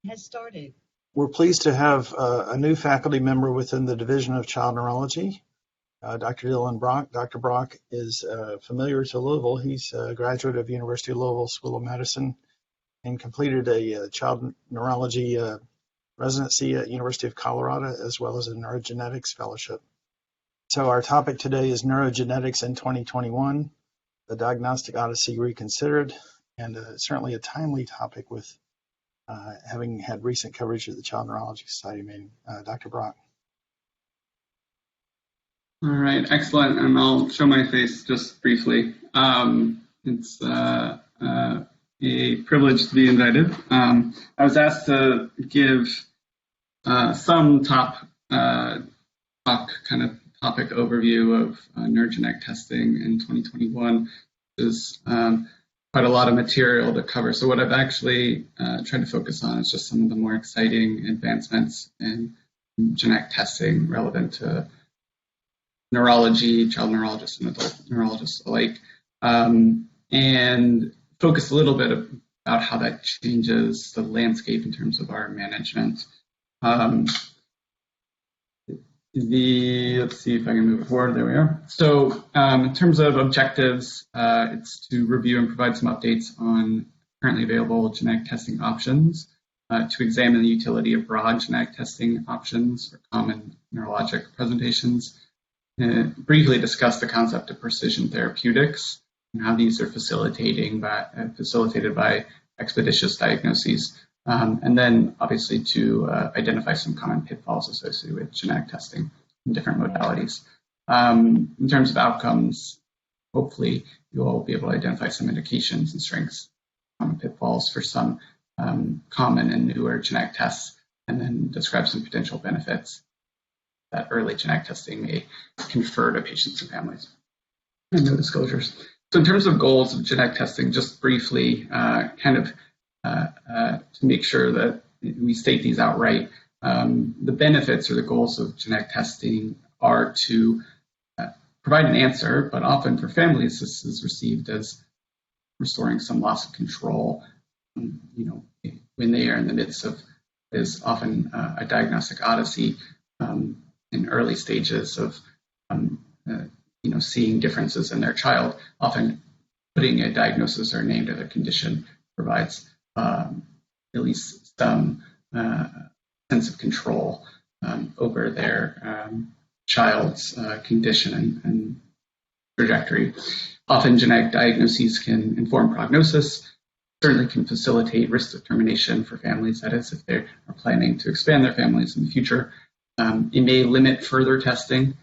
has started. We're pleased to have a new faculty member within the Division of Child Neurology, Dr. Dylan Brock. Dr. Brock is familiar to Louisville. He's a graduate of University of Louisville School of Medicine and completed a child neurology residency at University of Colorado, as well as a Neurogenetics fellowship. So our topic today is Neurogenetics in 2021, the Diagnostic Odyssey reconsidered, and certainly a timely topic with having had recent coverage at the Child Neurology Society meeting. Dr. Brock. All right, excellent, and I'll show my face just briefly. It's a privilege to be invited. I was asked to give some topic overview of neurogenetic testing in 2021. There's quite a lot of material to cover. So what I've actually tried to focus on is just some of the more exciting advancements in genetic testing relevant to neurology, child neurologists and adult neurologists alike, and focus a little bit about how that changes the landscape in terms of our management. Let's see if I can move it forward. There we are. So in terms of objectives, it's to review and provide some updates on currently available genetic testing options, to examine the utility of broad genetic testing options for common neurologic presentations, briefly discuss the concept of precision therapeutics and how these are facilitated by expeditious diagnoses. And then obviously to identify some common pitfalls associated with genetic testing in different modalities. In terms of outcomes, hopefully you'll be able to identify some indications and strengths, common pitfalls for some common and newer genetic tests, and then describe some potential benefits that early genetic testing may confer to patients and families. And no disclosures. So in terms of goals of genetic testing, just briefly, to make sure that we state these outright, the benefits or the goals of genetic testing are to provide an answer, but often for families, this is received as restoring some loss of control, when they are in the midst of is often a diagnostic odyssey in early stages of seeing differences in their child. Often putting a diagnosis or a name to their condition provides at least some sense of control over their child's condition and trajectory. Often genetic diagnoses can inform prognosis, certainly can facilitate risk determination for families, that is, if they are planning to expand their families in the future. It may limit further testing.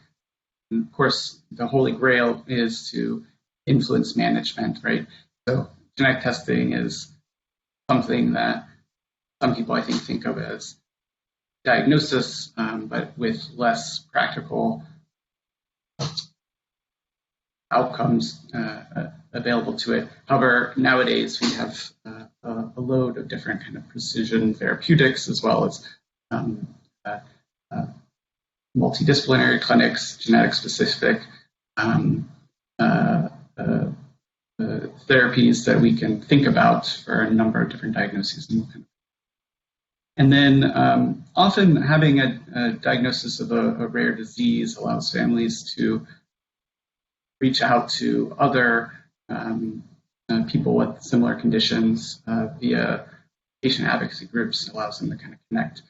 And of course, the holy grail is to influence management, right? So genetic testing is something that some people, I think of as diagnosis, but with less practical outcomes available to it. However, nowadays we have a load of different kind of precision therapeutics, as well as multidisciplinary clinics, genetic-specific therapies that we can think about for a number of different diagnoses. And then often having a diagnosis of a rare disease allows families to reach out to other people with similar conditions via patient advocacy groups. It allows them to kind of connect,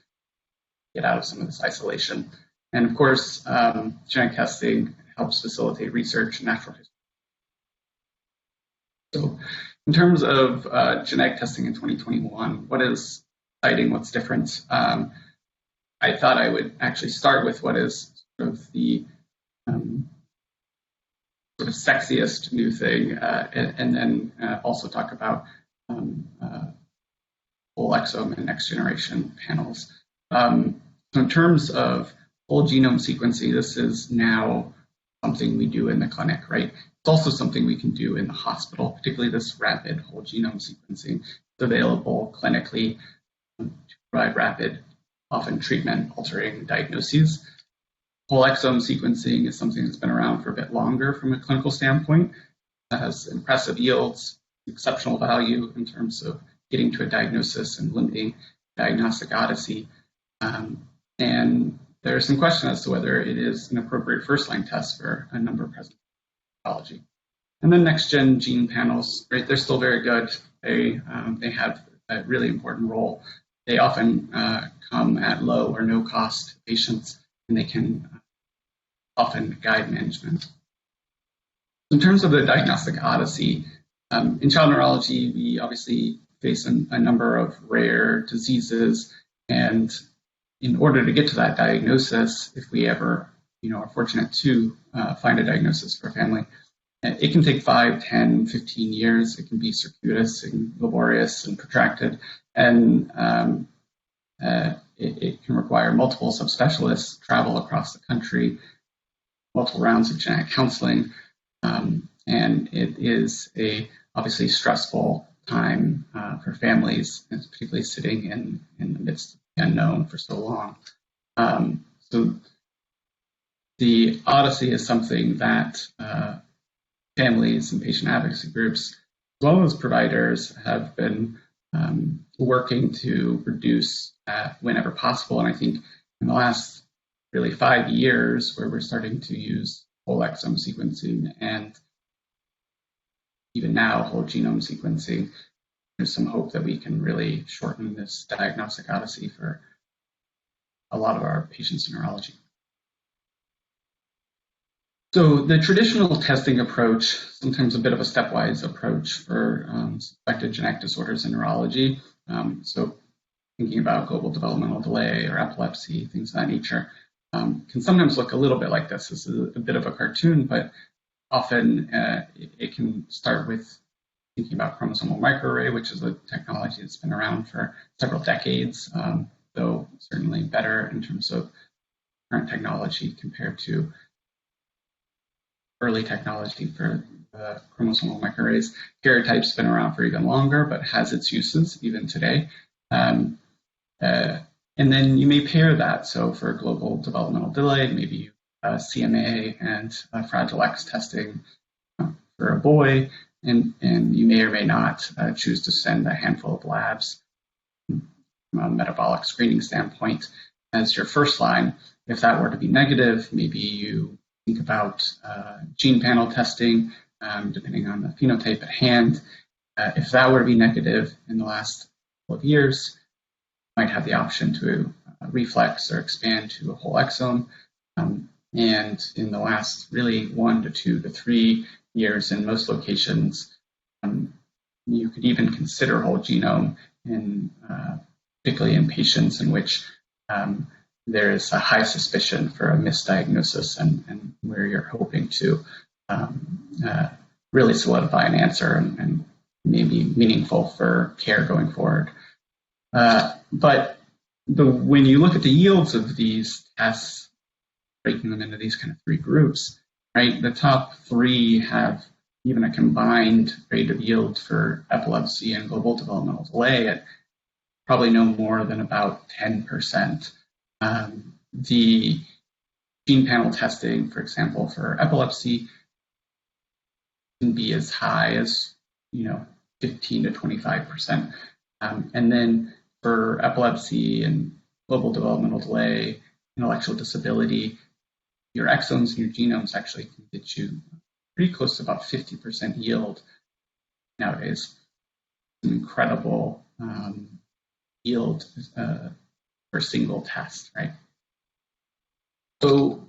get out of some of this isolation. And of course, genetic testing helps facilitate research in natural history. So in terms of genetic testing in 2021, what is exciting, what's different? I thought I would actually start with what is sort of the sort of sexiest new thing, and then also talk about whole exome and next generation panels. So in terms of whole genome sequencing, this is now something we do in the clinic, right? It's also something we can do in the hospital, particularly this rapid whole genome sequencing. It's available clinically to provide rapid, often treatment-altering diagnoses. Whole exome sequencing is something that's been around for a bit longer from a clinical standpoint. It has impressive yields, exceptional value in terms of getting to a diagnosis and limiting Diagnostic Odyssey. And there's some question as to whether it is an appropriate first-line test for a number of present neurology. And then next-gen gene panels, right? They're still very good. They have a really important role. They often come at low or no cost to patients, and they can often guide management. In terms of the Diagnostic Odyssey, in child neurology, we obviously face a number of rare diseases, and in order to get to that diagnosis, if we ever are fortunate to find a diagnosis for a family, it can take 5, 10, 15 years. It can be circuitous and laborious and protracted, and it can require multiple subspecialists travel across the country, multiple rounds of genetic counseling, and it is a obviously stressful time for families, and particularly sitting in the midst of the unknown for so long. So the Odyssey is something that families and patient advocacy groups, as well as providers, have been working to reduce whenever possible. And I think in the last really 5 years, where we're starting to use whole exome sequencing and even now whole genome sequencing, there's some hope that we can really shorten this diagnostic odyssey for a lot of our patients in neurology. So the traditional testing approach, sometimes a bit of a stepwise approach for suspected genetic disorders in neurology. So thinking about global developmental delay or epilepsy, things of that nature, can sometimes look a little bit like this. This is a bit of a cartoon, but often it can start with thinking about chromosomal microarray, which is a technology that's been around for several decades, though certainly better in terms of current technology compared to early technology for chromosomal microarrays. Karyotype's been around for even longer, but has its uses even today. And then you may pair that. So for global developmental delay, maybe CMA and Fragile X testing for a boy, and you may or may not choose to send a handful of labs from a metabolic screening standpoint as your first line. If that were to be negative, maybe you think about gene panel testing, depending on the phenotype at hand. If that were to be negative in the last couple of years, you might have the option to reflex or expand to a whole exome. And in the last really 1 to 2 to 3 years in most locations, you could even consider whole genome, particularly in patients in which there is a high suspicion for a misdiagnosis and where you're hoping to really solidify an answer and maybe meaningful for care going forward. But when you look at the yields of these tests, breaking them into these kind of 3 groups, right? The top 3 have even a combined rate of yield for epilepsy and global developmental delay at probably no more than about 10%. The gene panel testing, for example, for epilepsy can be as high as 15 to 25%. And then for epilepsy and global developmental delay, intellectual disability, your exomes and your genomes actually can get you pretty close to about 50% yield nowadays. An incredible yield for a single test, right? So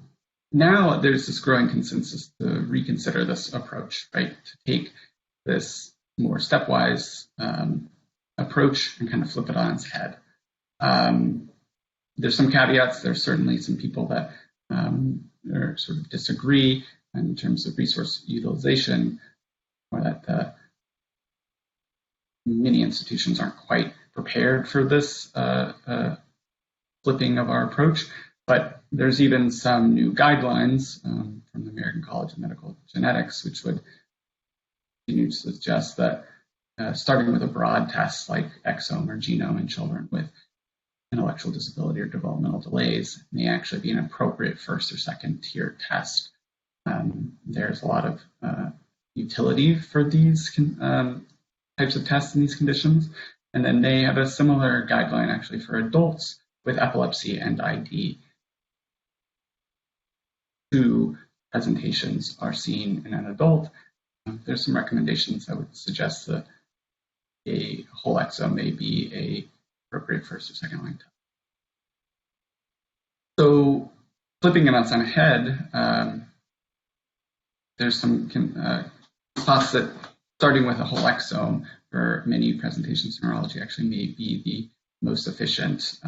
now there's this growing consensus to reconsider this approach, right? To take this more stepwise approach and kind of flip it on its head. There's some caveats. There's certainly some people that sort of disagree in terms of resource utilization, or that many institutions aren't quite prepared for this flipping of our approach. But there's even some new guidelines from the American College of Medical Genetics, which would continue to suggest that starting with a broad test like exome or genome in children with intellectual disability or developmental delays may actually be an appropriate first or second tier test. There's a lot of utility for these types of tests in these conditions, And then they have a similar guideline actually for adults with epilepsy and ID. 2 presentations are seen in an adult. There's some recommendations that would suggest that a whole exome may be a appropriate first or second line test. So flipping it on its head, there's some thoughts that starting with a whole exome for many presentations in neurology actually may be the most efficient,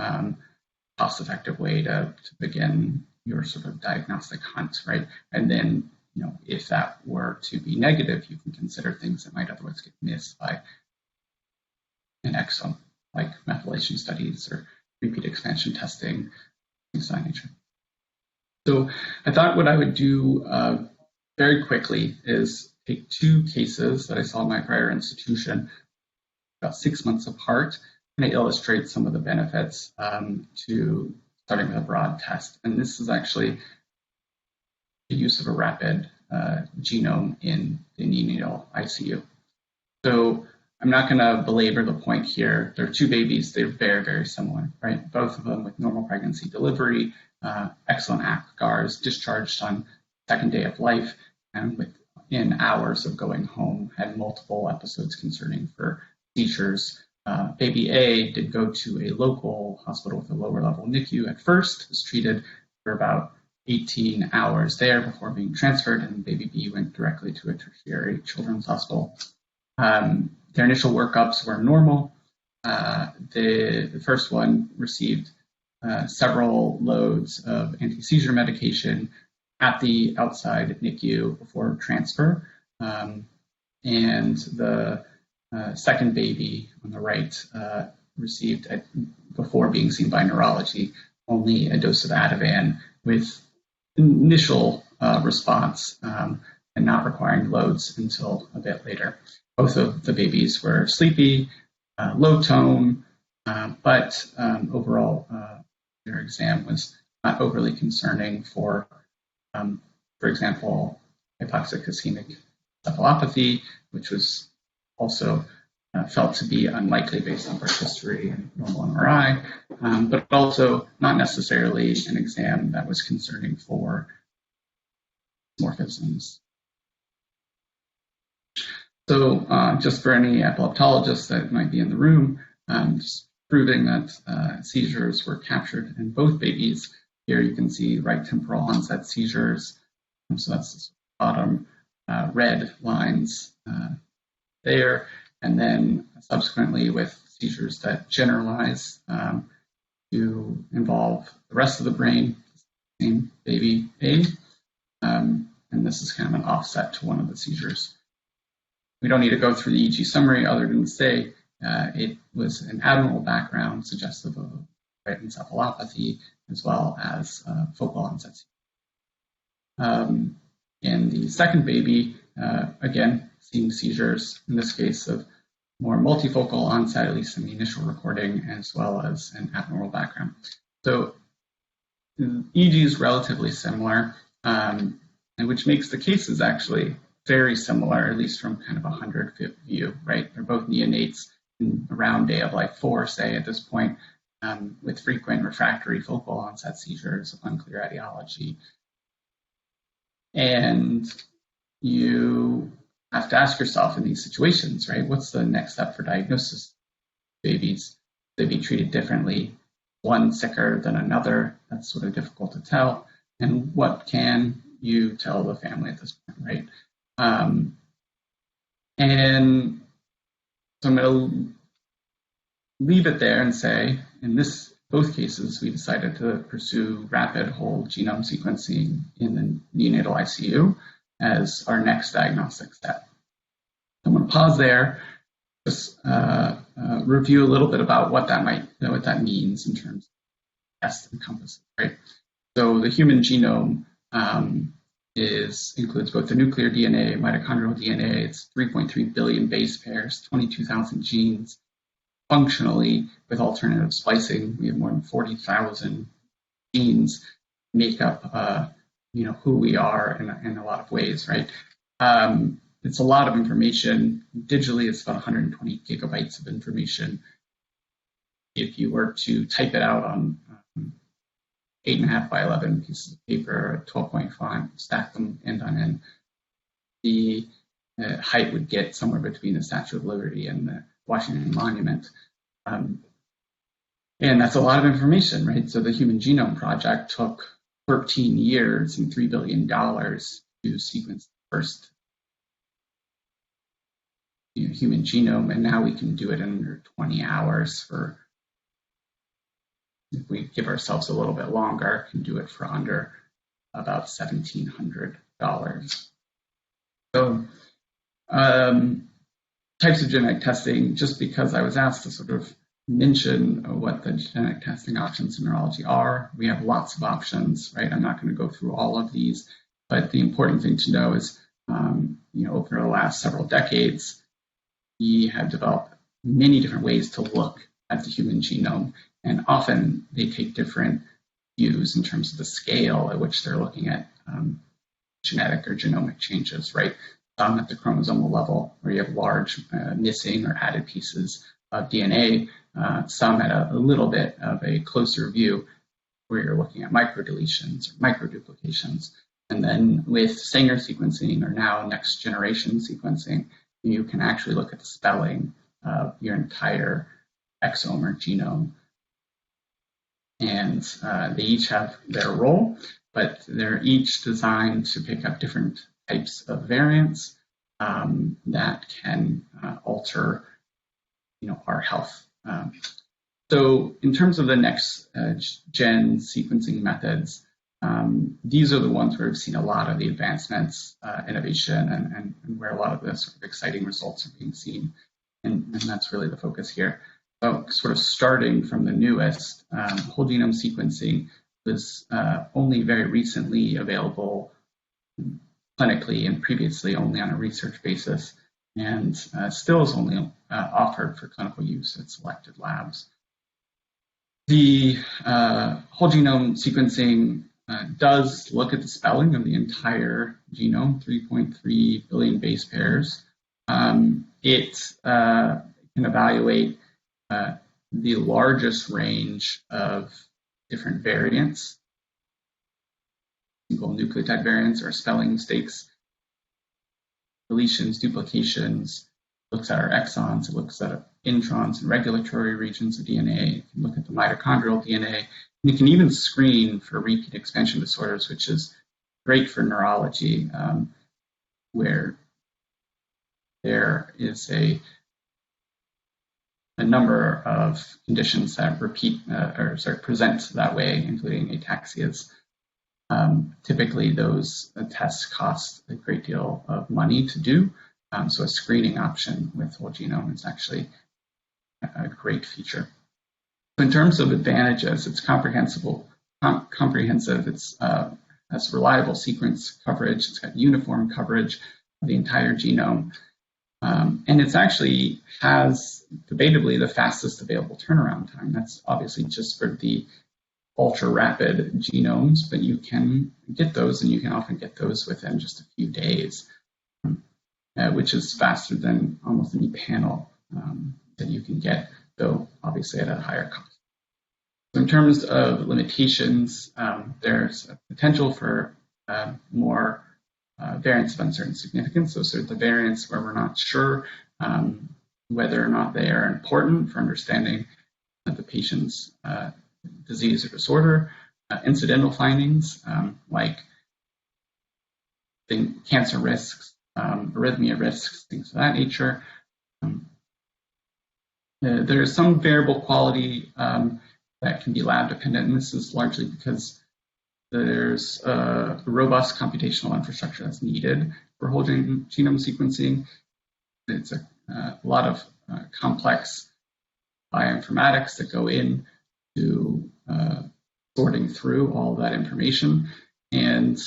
cost-effective way to begin your sort of diagnostic hunt, right? And then, if that were to be negative, you can consider things that might otherwise get missed by an exome, like methylation studies or repeat expansion testing, things of that nature. So I thought what I would do very quickly is take 2 cases that I saw in my prior institution about 6 months apart, and I illustrate some of the benefits to starting with a broad test. And this is actually the use of a rapid genome in the neonatal ICU. So I'm not going to belabor the point here. There are 2 babies. They're very, very similar, right? Both of them with normal pregnancy delivery, excellent APGARs, discharged on second day of life, and within hours of going home, had multiple episodes concerning for seizures. Baby A did go to a local hospital with a lower level NICU at first, was treated for about 18 hours there before being transferred, and baby B went directly to a tertiary children's hospital. Their initial workups were normal. The first one received several loads of anti-seizure medication at the outside NICU before transfer. And the second baby on the right received, before being seen by neurology, only a dose of Ativan with initial response and not requiring loads until a bit later. Both of the babies were sleepy, low tone, but overall their exam was not overly concerning for example, hypoxic ischemic encephalopathy, which was also felt to be unlikely based on birth history and normal MRI, but also not necessarily an exam that was concerning for morphisms. So just for any epileptologists that might be in the room, just proving that seizures were captured in both babies. Here you can see right temporal onset seizures. So that's the bottom red lines there. And then subsequently with seizures that generalize to involve the rest of the brain, same baby A. And this is kind of an offset to one of the seizures. We don't need to go through the EEG summary other than to say it was an abnormal background suggestive of right encephalopathy as well as focal onset. In the second baby, again, seeing seizures, in this case of more multifocal onset, at least in the initial recording, as well as an abnormal background. So EEG is relatively similar, and which makes the cases actually very similar, at least from kind of a 100-foot view, right? They're both neonates in around day of life 4, say, at this point, with frequent refractory focal onset seizures of unclear etiology. And you have to ask yourself in these situations, right? What's the next step for diagnosis? Babies, they be treated differently, one sicker than another. That's sort of difficult to tell. And what can you tell the family at this point, right? And so I'm going to leave it there and say, in both cases, we decided to pursue rapid whole genome sequencing in the neonatal ICU as our next diagnostic step. I'm going to pause there, just review a little bit about what that means in terms of test encompasses, right? So the human genome includes both the nuclear DNA, mitochondrial DNA. It's 3.3 billion base pairs, 22,000 genes. Functionally, with alternative splicing, we have more than 40,000 genes make up, who we are in a lot of ways, right? It's a lot of information. Digitally, it's about 120 gigabytes of information. if you were to type it out on 8.5 by 11 pieces of paper, 12-point font, stack them end on end, the height would get somewhere between the Statue of Liberty and the Washington Monument. And that's a lot of information, right? So the Human Genome Project took 13 years and $3 billion to sequence the first human genome, and now we can do it in under 20 hours for, if we give ourselves a little bit longer, can do it for under about $1,700. So types of genetic testing, just because I was asked to sort of mention what the genetic testing options in neurology are. We have lots of options, right? I'm not going to go through all of these, but the important thing to know is, over the last several decades, we have developed many different ways to look at the human genome, and often they take different views in terms of the scale at which they're looking at genetic or genomic changes, right? Some at the chromosomal level, where you have large missing or added pieces of DNA, some at a little bit of a closer view, where you're looking at microdeletions or microduplications. And then with Sanger sequencing, or now next generation sequencing, you can actually look at the spelling of your entire exome or genome. And they each have their role, but they're each designed to pick up different types of variants that can alter, our health. So in terms of the next gen sequencing methods, these are the ones where we've seen a lot of the advancements, innovation, and where a lot of the sort of exciting results are being seen. And that's really the focus here. So sort of starting from the newest, whole genome sequencing was only very recently available clinically and previously only on a research basis, and still is only offered for clinical use at selected labs. The whole genome sequencing does look at the spelling of the entire genome, 3.3 billion base pairs. It can evaluate the largest range of different variants, single nucleotide variants or spelling mistakes, deletions, duplications, looks at our exons, it looks at introns and regulatory regions of DNA, it can look at the mitochondrial DNA, and it can even screen for repeat expansion disorders, which is great for neurology, where there is a number of conditions that present that way, including ataxias. Typically, those tests cost a great deal of money to do, so a screening option with whole genome is actually a great feature. In terms of advantages, it's comprehensive. It's has reliable sequence coverage. It's got uniform coverage of the entire genome. And it's actually has debatably the fastest available turnaround time. That's obviously just for the ultra rapid genomes, but you can get those, and you can often get those within just a few days, which is faster than almost any panel that you can get, though obviously at a higher cost. So in terms of limitations, there's a potential for more variants of uncertain significance. Those are the variants where we're not sure whether or not they are important for understanding the patient's disease or disorder. Incidental findings like cancer risks, arrhythmia risks, things of that nature. There's some variable quality that can be lab dependent, and this is largely because there's a robust computational infrastructure that's needed for whole genome sequencing. It's a lot of complex bioinformatics that go into sorting through all that information, and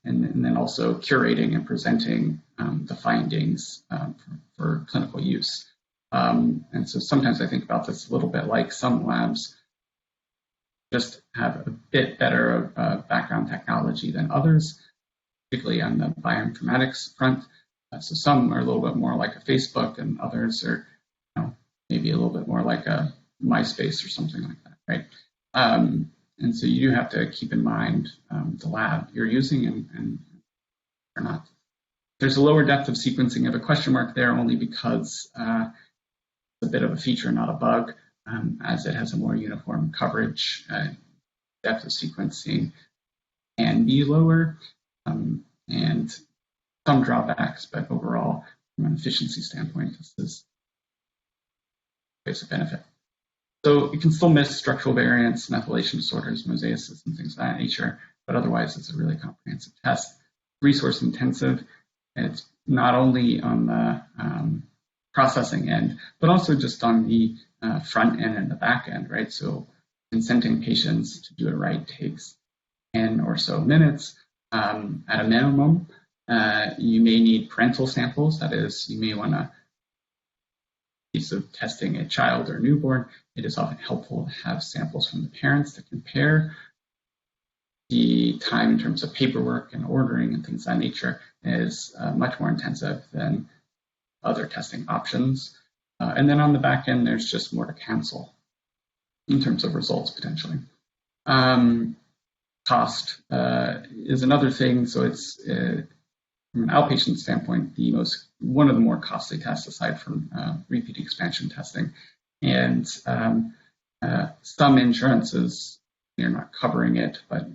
then also curating and presenting the findings for clinical use. And so sometimes I think about this a little bit like some labs just have a bit better background technology than others, particularly on the bioinformatics front. So some are a little bit more like a Facebook, and others are maybe a little bit more like a MySpace or something like that, right? And so you do have to keep in mind the lab you're using and or not. There's a lower depth of sequencing of a question mark there only because it's a bit of a feature, not a bug, as it has a more uniform coverage. Depth of sequencing can be lower, and some drawbacks, but overall, from an efficiency standpoint, this is a benefit. So it can still miss structural variants, methylation disorders, mosaicism, and things of that nature, but otherwise it's a really comprehensive test. Resource intensive, and it's not only on the processing end, but also just on the front end and the back end, right? So consenting patients to do it right takes 10 or so minutes at a minimum. You may need parental samples, that is, you may want to piece of testing a child or newborn. It is often helpful to have samples from the parents to compare. The time in terms of paperwork and ordering and things of that nature is much more intensive than other testing options. And then on the back end, there's just more to cancel in terms of results potentially. Cost is another thing. So it's from an outpatient standpoint, one of the more costly tests aside from repeat expansion testing. And some insurances, they're not covering it, but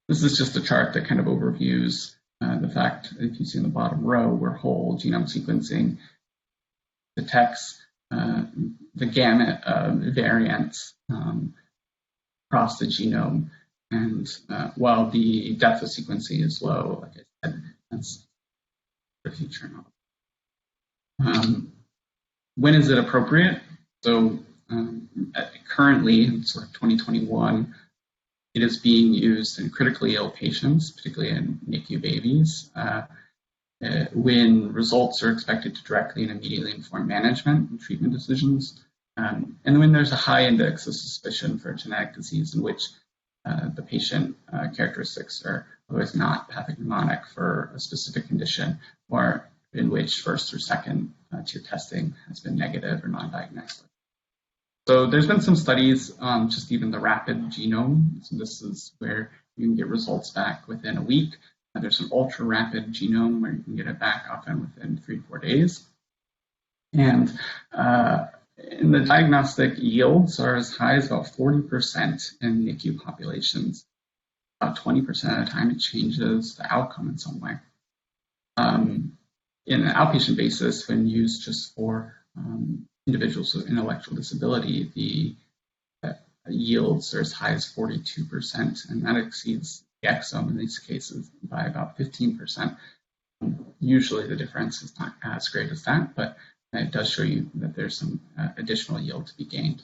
this is just a chart that kind of overviews the fact, if you see in the bottom row, where whole genome sequencing detects the gamut of variants across the genome. And while the depth of sequencing is low, like I said, that's the future. When is it appropriate? So currently, in sort of 2021, it is being used in critically ill patients, particularly in NICU babies, when results are expected to directly and immediately inform management and treatment decisions, and when there's a high index of suspicion for a genetic disease in which the patient characteristics are otherwise not pathognomonic for a specific condition, or in which first or second tier testing has been negative or non-diagnostic. So there's been some studies on just even the rapid genome. So this is where you can get results back within a week. There's an ultra rapid genome where you can get it back often within 3 to 4 days. And in the diagnostic yields are as high as about 40% in NICU populations. About 20% of the time it changes the outcome in some way. In an outpatient basis, when used just for individuals with intellectual disability, the yields are as high as 42%, and that exceeds the exome in these cases by about 15%. Usually the difference is not as great as that, but it does show you that there's some additional yield to be gained.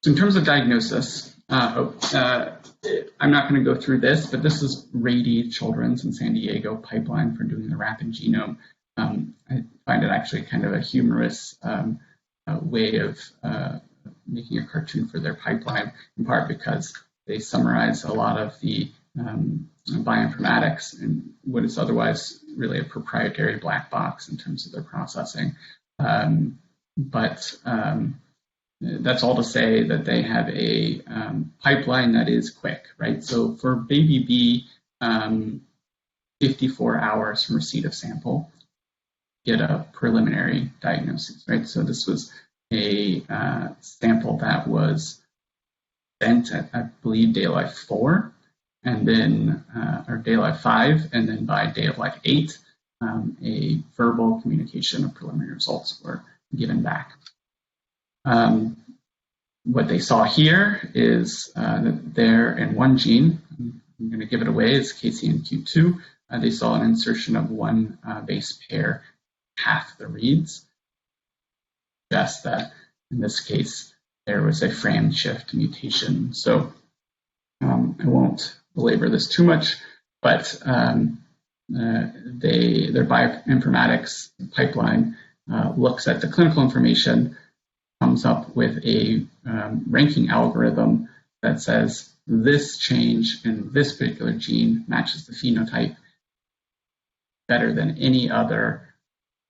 So in terms of diagnosis, I'm not going to go through this, but this is Rady Children's in San Diego pipeline for doing the rapid genome. I find it actually kind of a humorous way of making a cartoon for their pipeline, in part because they summarize a lot of the bioinformatics and what is otherwise really a proprietary black box in terms of their processing. But that's all to say that they have a pipeline that is quick, right? So for baby B, 54 hours from receipt of sample, get a preliminary diagnosis, right? So this was a sample that was sent at, I believe, day of life 4, and then, or day of life 5, and then by day of life 8, a verbal communication of preliminary results were given back. What they saw here is that there in one gene, I'm going to give it away, is KCNQ2, they saw an insertion of one base pair half the reads. That's that in this case there was a frame shift mutation. So I won't belabor this too much, but their bioinformatics pipeline looks at the clinical information, comes up with a ranking algorithm that says this change in this particular gene matches the phenotype better than any other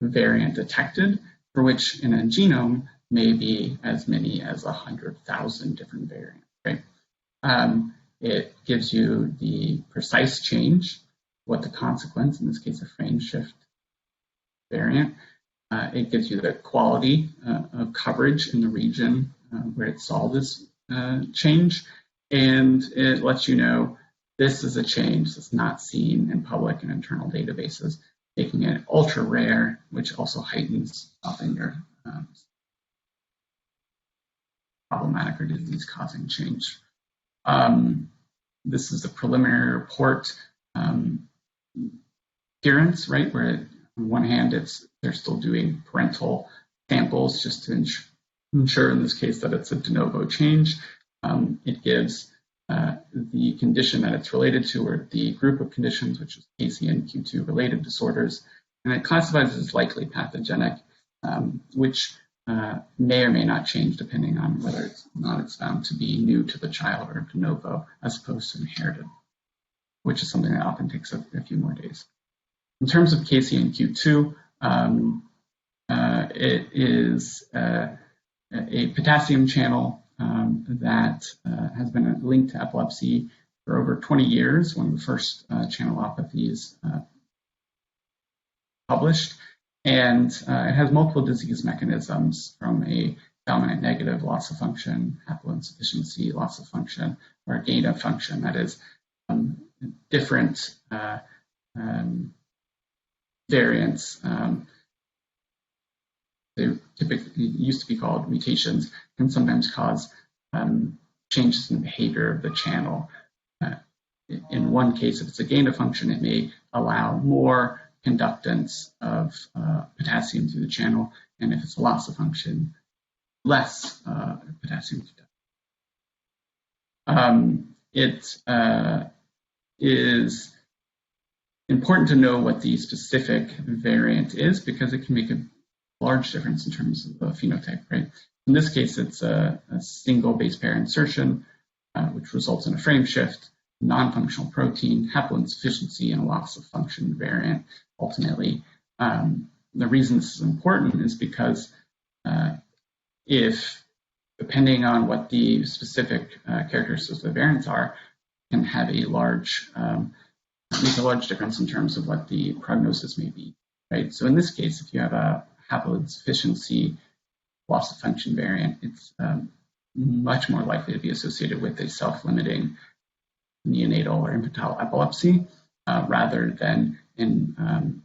variant detected, for which in a genome may be as many as 100,000 different variants, right? It gives you the precise change, what the consequence, in this case a frame shift variant. It gives you the quality of coverage in the region where it saw this change, and it lets you know this is a change that's not seen in public and internal databases, making it ultra rare, which also heightens often your problematic or disease-causing change. This is a preliminary report appearance, right, where on one hand they're still doing parental samples just to ensure in this case that it's a de novo change. It gives the condition that it's related to, or the group of conditions, which is KCNQ2 related disorders, and it classifies as likely pathogenic, which may or may not change depending on whether it's found to be new to the child or de novo as opposed to inherited, which is something that often takes a few more days. In terms of KCNQ2, it is a potassium channel that has been linked to epilepsy for over 20 years, one of the first channelopathies published. And it has multiple disease mechanisms, from a dominant negative loss of function, haploinsufficiency, loss of function, or gain of function. That is, different variants. They typically used to be called mutations, can sometimes cause changes in the behavior of the channel. In one case, if it's a gain of function, it may allow more conductance of potassium through the channel, and if it's a loss of function, less potassium conductance. It is important to know what the specific variant is, because it can make a large difference in terms of the phenotype, right? In this case, it's a single base pair insertion, which results in a frame shift, non-functional protein, haploinsufficiency, and a loss of function variant. Ultimately, the reason this is important is because if, depending on what the specific characteristics of the variants are, can have a large, make a large difference in terms of what the prognosis may be, right? So in this case, if you have a haploinsufficiency loss of function variant, it's much more likely to be associated with a self-limiting neonatal or infantile epilepsy rather than in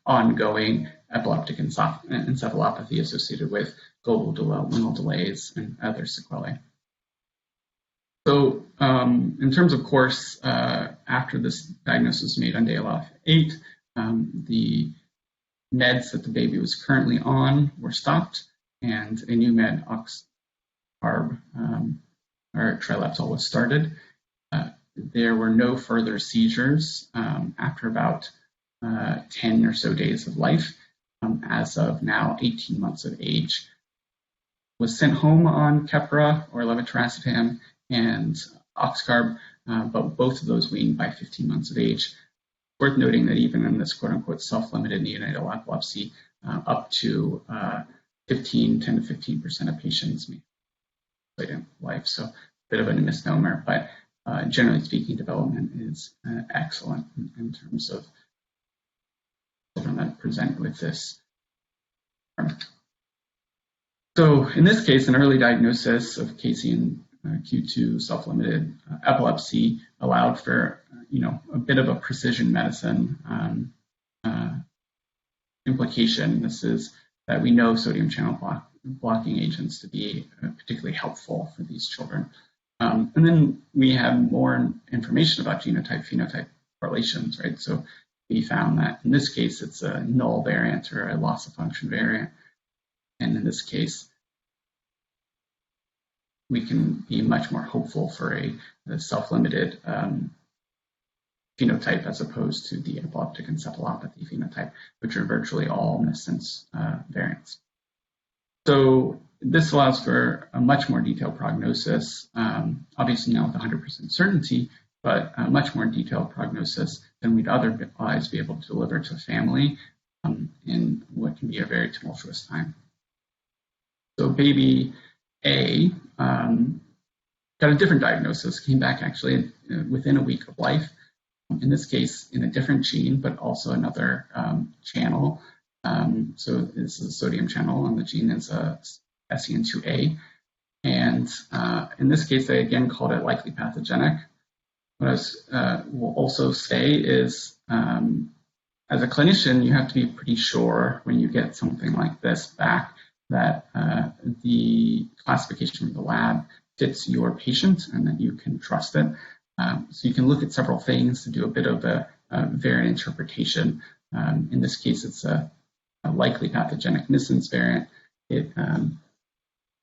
ongoing epileptic encephalopathy associated with global developmental delays and other sequelae. So in terms of course, after this diagnosis was made on day 8, the meds that the baby was currently on were stopped, and a new med, oxcarb, or trileptal, was started. There were no further seizures after about 10 or so days of life. As of now, 18 months of age, was sent home on Keppra or levetiracetam and oxcarb, but both of those weaned by 15 months of age. Worth noting that even in this quote-unquote self-limited neonatal epilepsy, up to 10 to 15% of patients may have later in life. So a bit of a misnomer, but generally speaking, development is excellent in terms of children that present with this. So in this case, an early diagnosis of KCNQ2 self-limited epilepsy allowed for a bit of a precision medicine implication. This is that we know sodium channel blocking agents to be particularly helpful for these children. And then we have more information about genotype-phenotype correlations, right? So we found that in this case, it's a null variant or a loss of function variant. And in this case, we can be much more hopeful for a self-limited phenotype as opposed to the epileptic encephalopathy phenotype, which are virtually all missense variants. So this allows for a much more detailed prognosis, obviously not with 100% certainty, but a much more detailed prognosis than we'd otherwise be able to deliver to a family in what can be a very tumultuous time. So baby A got a different diagnosis, came back actually within a week of life. In this case, in a different gene, but also another channel. So this is a sodium channel, and the gene is SEN2A. And in this case, they again called it likely pathogenic. What I will also say is, as a clinician, you have to be pretty sure when you get something like this back that the classification from the lab fits your patient and that you can trust it. So you can look at several things to do a bit of a variant interpretation. In this case, it's a likely pathogenic missense variant. It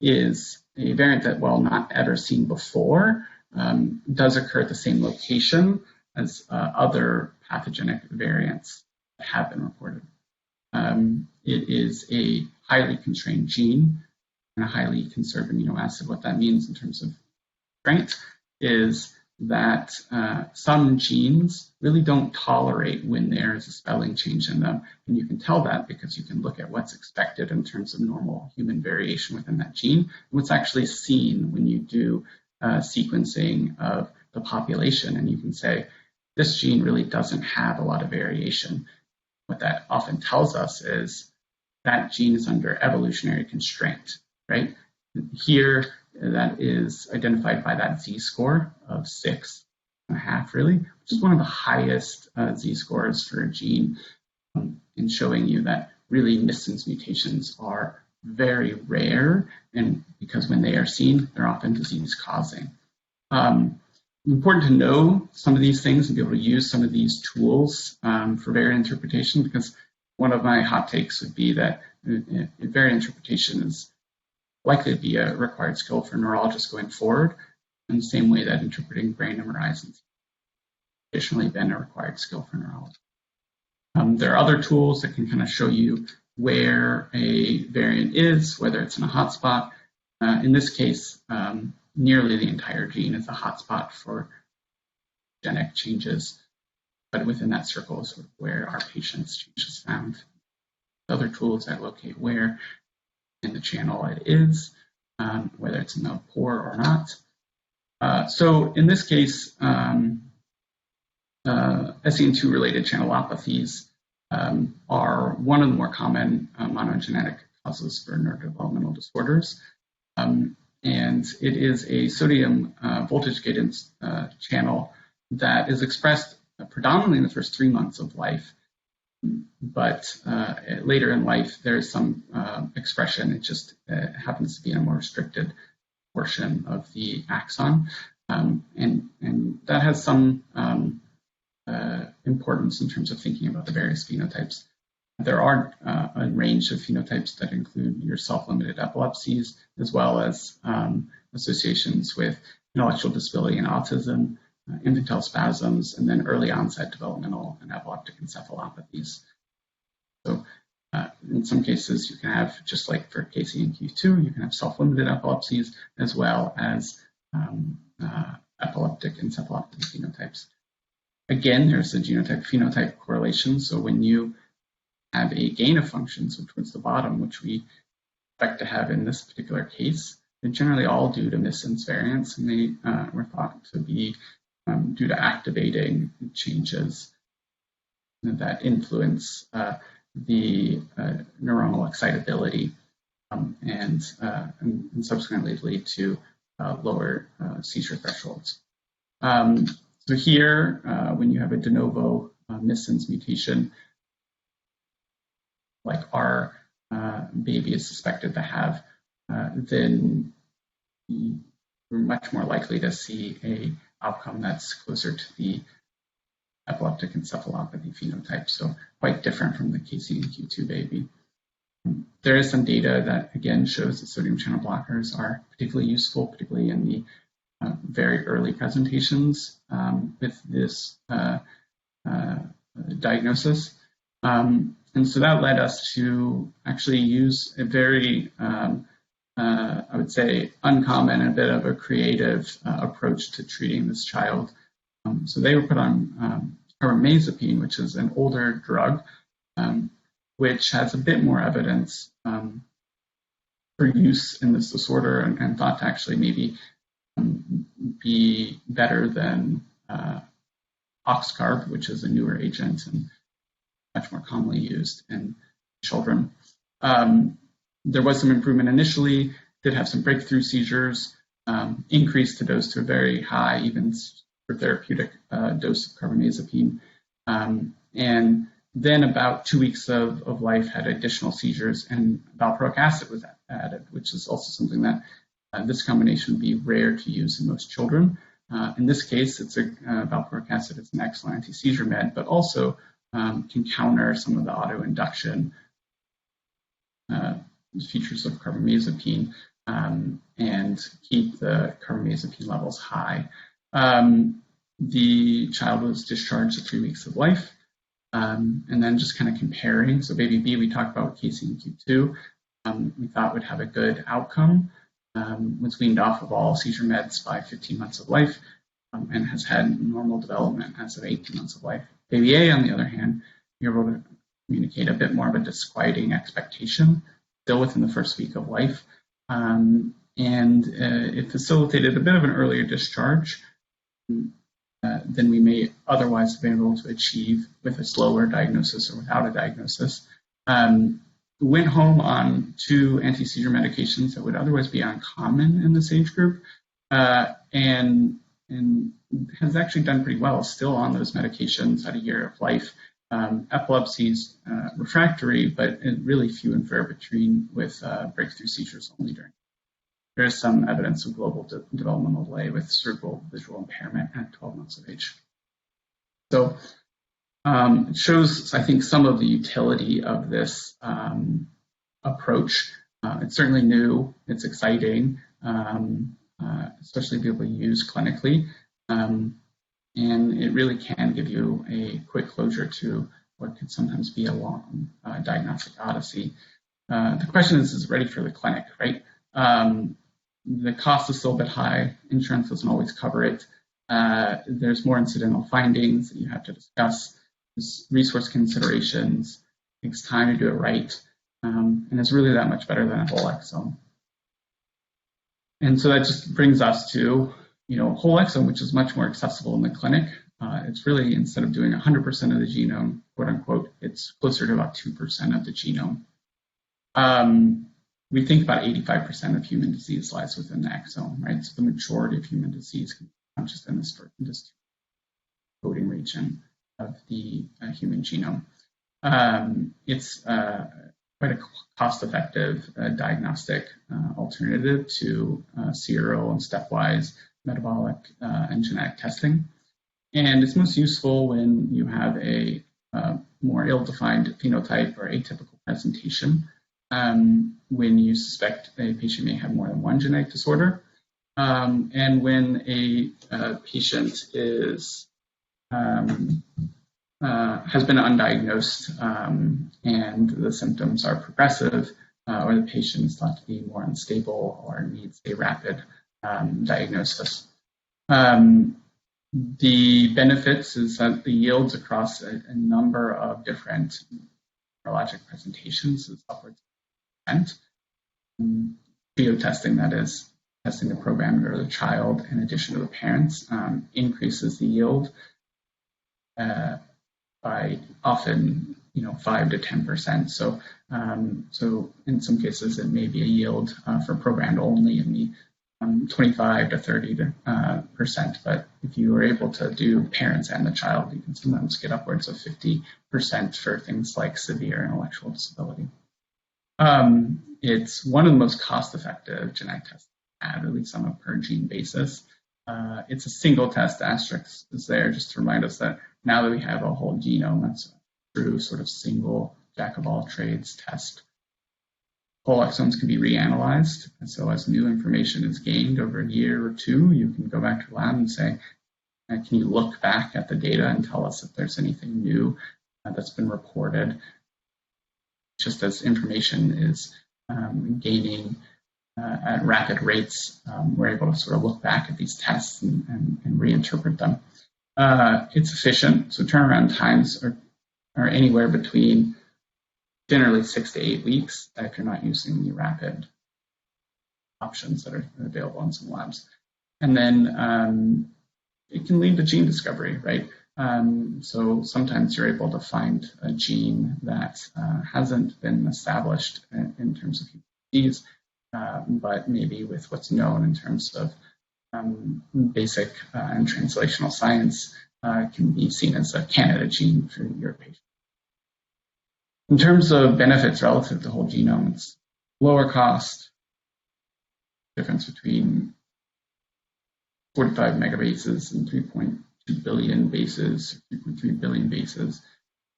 is a variant that, while not ever seen before, does occur at the same location as other pathogenic variants that have been reported. It is a highly constrained gene and a highly conserved amino acid. What that means in terms of strength is that some genes really don't tolerate when there is a spelling change in them. And you can tell that because you can look at what's expected in terms of normal human variation within that gene, and what's actually seen when you do sequencing of the population. And you can say, this gene really doesn't have a lot of variation. What that often tells us is that gene is under evolutionary constraint, right? Here, that is identified by that z-score of 6.5, really, which is one of the highest z-scores for a gene, in showing you that really missense mutations are very rare, and because when they are seen, they're often disease-causing. Important to know some of these things and be able to use some of these tools for variant interpretation, because one of my hot takes would be that variant interpretation is likely to be a required skill for neurologists going forward, in the same way that interpreting brain MRIs has traditionally been a required skill for neurology. There are other tools that can kind of show you where a variant is, whether it's in a hotspot. In this case, nearly the entire gene is a hotspot for genetic changes, but within that circle is where our patient's change is found. Other tools that locate where in the channel it is, whether it's in the pore or not. So in this case, SEN2 related channelopathies are one of the more common monogenetic causes for neurodevelopmental disorders. And it is a sodium voltage gated channel that is expressed predominantly in the first 3 months of life. But later in life, there is some expression. It just happens to be in a more restricted portion of the axon. And that has some importance in terms of thinking about the various phenotypes. There are a range of phenotypes that include your self-limited epilepsies, as well as associations with intellectual disability and autism, infantile spasms, and then early onset developmental and epileptic encephalopathies. So in some cases, you can have, just like for KCNQ2, you can have self-limited epilepsies, as well as epileptic encephalopathy phenotypes. Again, there's a genotype-phenotype correlation. So when you have a gain of function, so towards the bottom, which we expect to have in this particular case, they're generally all due to missense variants, and they were thought to be due to activating changes that influence the neuronal excitability and subsequently lead to lower seizure thresholds. So here, when you have a de novo missense mutation, like our baby is suspected to have, then we're much more likely to see a outcome that's closer to the epileptic encephalopathy phenotype, so quite different from the KCNQ2 baby. There is some data that, again, shows that sodium channel blockers are particularly useful, particularly in the very early presentations with this diagnosis. And so that led us to actually use a very, I would say, uncommon and a bit of a creative approach to treating this child. So they were put on carbamazepine, which is an older drug, which has a bit more evidence for use in this disorder and thought to actually maybe be better than Oxcarb, which is a newer agent and much more commonly used in children. There was some improvement initially, did have some breakthrough seizures, increased the dose to a very high, even for therapeutic dose of carbamazepine. And then about 2 weeks of life had additional seizures, and valproic acid was added, which is also something that this combination would be rare to use in most children. In this case, valproic acid is an excellent anti-seizure med, but also can counter some of the autoinduction features of carbamazepine and keep the carbamazepine levels high. The child was discharged at 3 weeks of life. And then just kind of comparing, so baby B, we talked about Casey in Q2, we thought would have a good outcome, was weaned off of all seizure meds by 15 months of life, and has had normal development as of 18 months of life. Baby A, on the other hand, you're able to communicate a bit more of a disquieting expectation, still within the first week of life, and it facilitated a bit of an earlier discharge than we may otherwise have been able to achieve with a slower diagnosis or without a diagnosis. Went home on 2 anti-seizure medications that would otherwise be uncommon in this age group, and has actually done pretty well still on those medications at a year of life. Epilepsies refractory, but really few and far between, with breakthrough seizures only during. There is some evidence of global developmental delay with cerebral visual impairment at 12 months of age. So it shows, I think, some of the utility of this approach. It's certainly new, it's exciting, especially to be able to use clinically. And it really can give you a quick closure to what could sometimes be a long diagnostic odyssey. The question is it ready for the clinic, right? The cost is still a bit high. Insurance doesn't always cover it. There's more incidental findings that you have to discuss. There's resource considerations. It takes time to do it right. And it's really that much better than a whole exome. And so that just brings us to, whole exome, which is much more accessible in the clinic. It's really, instead of doing 100% of the genome, quote unquote, it's closer to about 2% of the genome. We think about 85% of human disease lies within the exome, right? So the majority of human disease can come just in this coding region of the human genome. It's quite a cost-effective diagnostic alternative to serial and stepwise metabolic and genetic testing. And it's most useful when you have a more ill-defined phenotype or atypical presentation, when you suspect a patient may have more than one genetic disorder, and when a patient is has been undiagnosed and the symptoms are progressive, or the patient is thought to be more unstable or needs a rapid diagnosis. The benefits is that the yields across a number of different neurologic presentations is upwards of 10%. Pheno-testing, that is, testing the progenitor of the child in addition to the parents, increases the yield by often 5 to 10%. So in some cases it may be a yield for program only in the 25 to 30%, but if you are able to do parents and the child, you can sometimes get upwards of 50% for things like severe intellectual disability. It's one of the most cost-effective genetic tests, at least on a per gene basis. It's a single test. Asterisk is there just to remind us that now that we have a whole genome, that's a true sort of single jack-of-all-trades test. Whole exomes can be reanalyzed, and so as new information is gained over a year or two, you can go back to the lab and say, can you look back at the data and tell us if there's anything new that's been reported? Just as information is gaining at rapid rates, we're able to sort of look back at these tests and reinterpret them. It's efficient, so turnaround times are anywhere between generally 6 to 8 weeks if you're not using the rapid options that are available in some labs. And then it can lead to gene discovery, right? So sometimes you're able to find a gene that hasn't been established in terms of disease, but maybe with what's known in terms of basic and translational science can be seen as a candidate gene for your patient. In terms of benefits relative to whole genome, it's lower cost, difference between 45 megabases and 3.2 billion bases, 3.3 billion bases.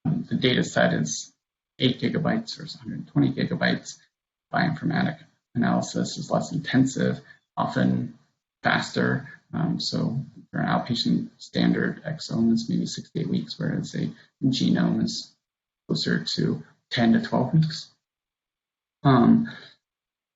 The data set is 8 gigabytes versus 120 gigabytes. Bioinformatic analysis is less intensive, often faster. So for an outpatient standard exome is maybe 6 to 8 weeks, whereas a genome is closer to 10 to 12 weeks.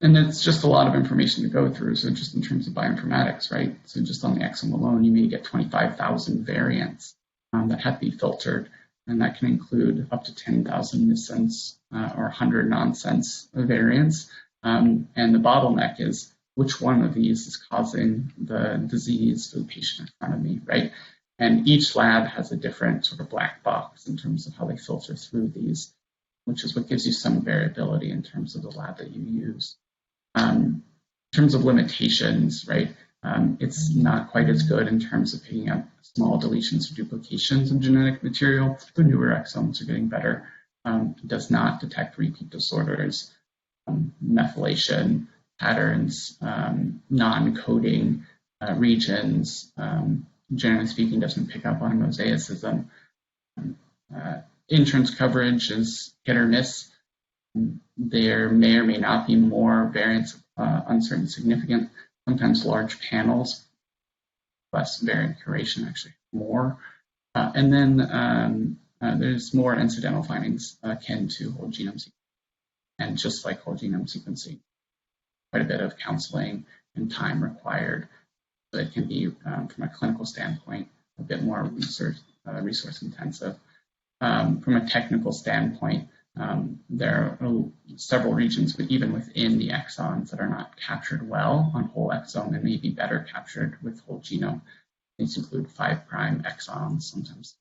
And it's just a lot of information to go through. So just in terms of bioinformatics, right? So just on the exome alone, you may get 25,000 variants that have to be filtered. And that can include up to 10,000 missense or 100 nonsense variants. And the bottleneck is which one of these is causing the disease for the patient in front of me, right? And each lab has a different sort of black box in terms of how they filter through these, which is what gives you some variability in terms of the lab that you use. In terms of limitations, right, it's not quite as good in terms of picking up small deletions or duplications of genetic material. The newer exomes are getting better. It does not detect repeat disorders, methylation patterns, non-coding regions. Generally speaking, doesn't pick up on mosaicism. Insurance coverage is hit or miss. There may or may not be more variants of uncertain significance. Sometimes large panels, less variant curation, actually more. And then there's more incidental findings akin to whole genome sequencing. And just like whole genome sequencing, quite a bit of counseling and time required. So it can be, from a clinical standpoint, a bit more resource intensive. From a technical standpoint, there are several regions, but even within the exons that are not captured well on whole exome and may be better captured with whole genome. These include 5' exons, sometimes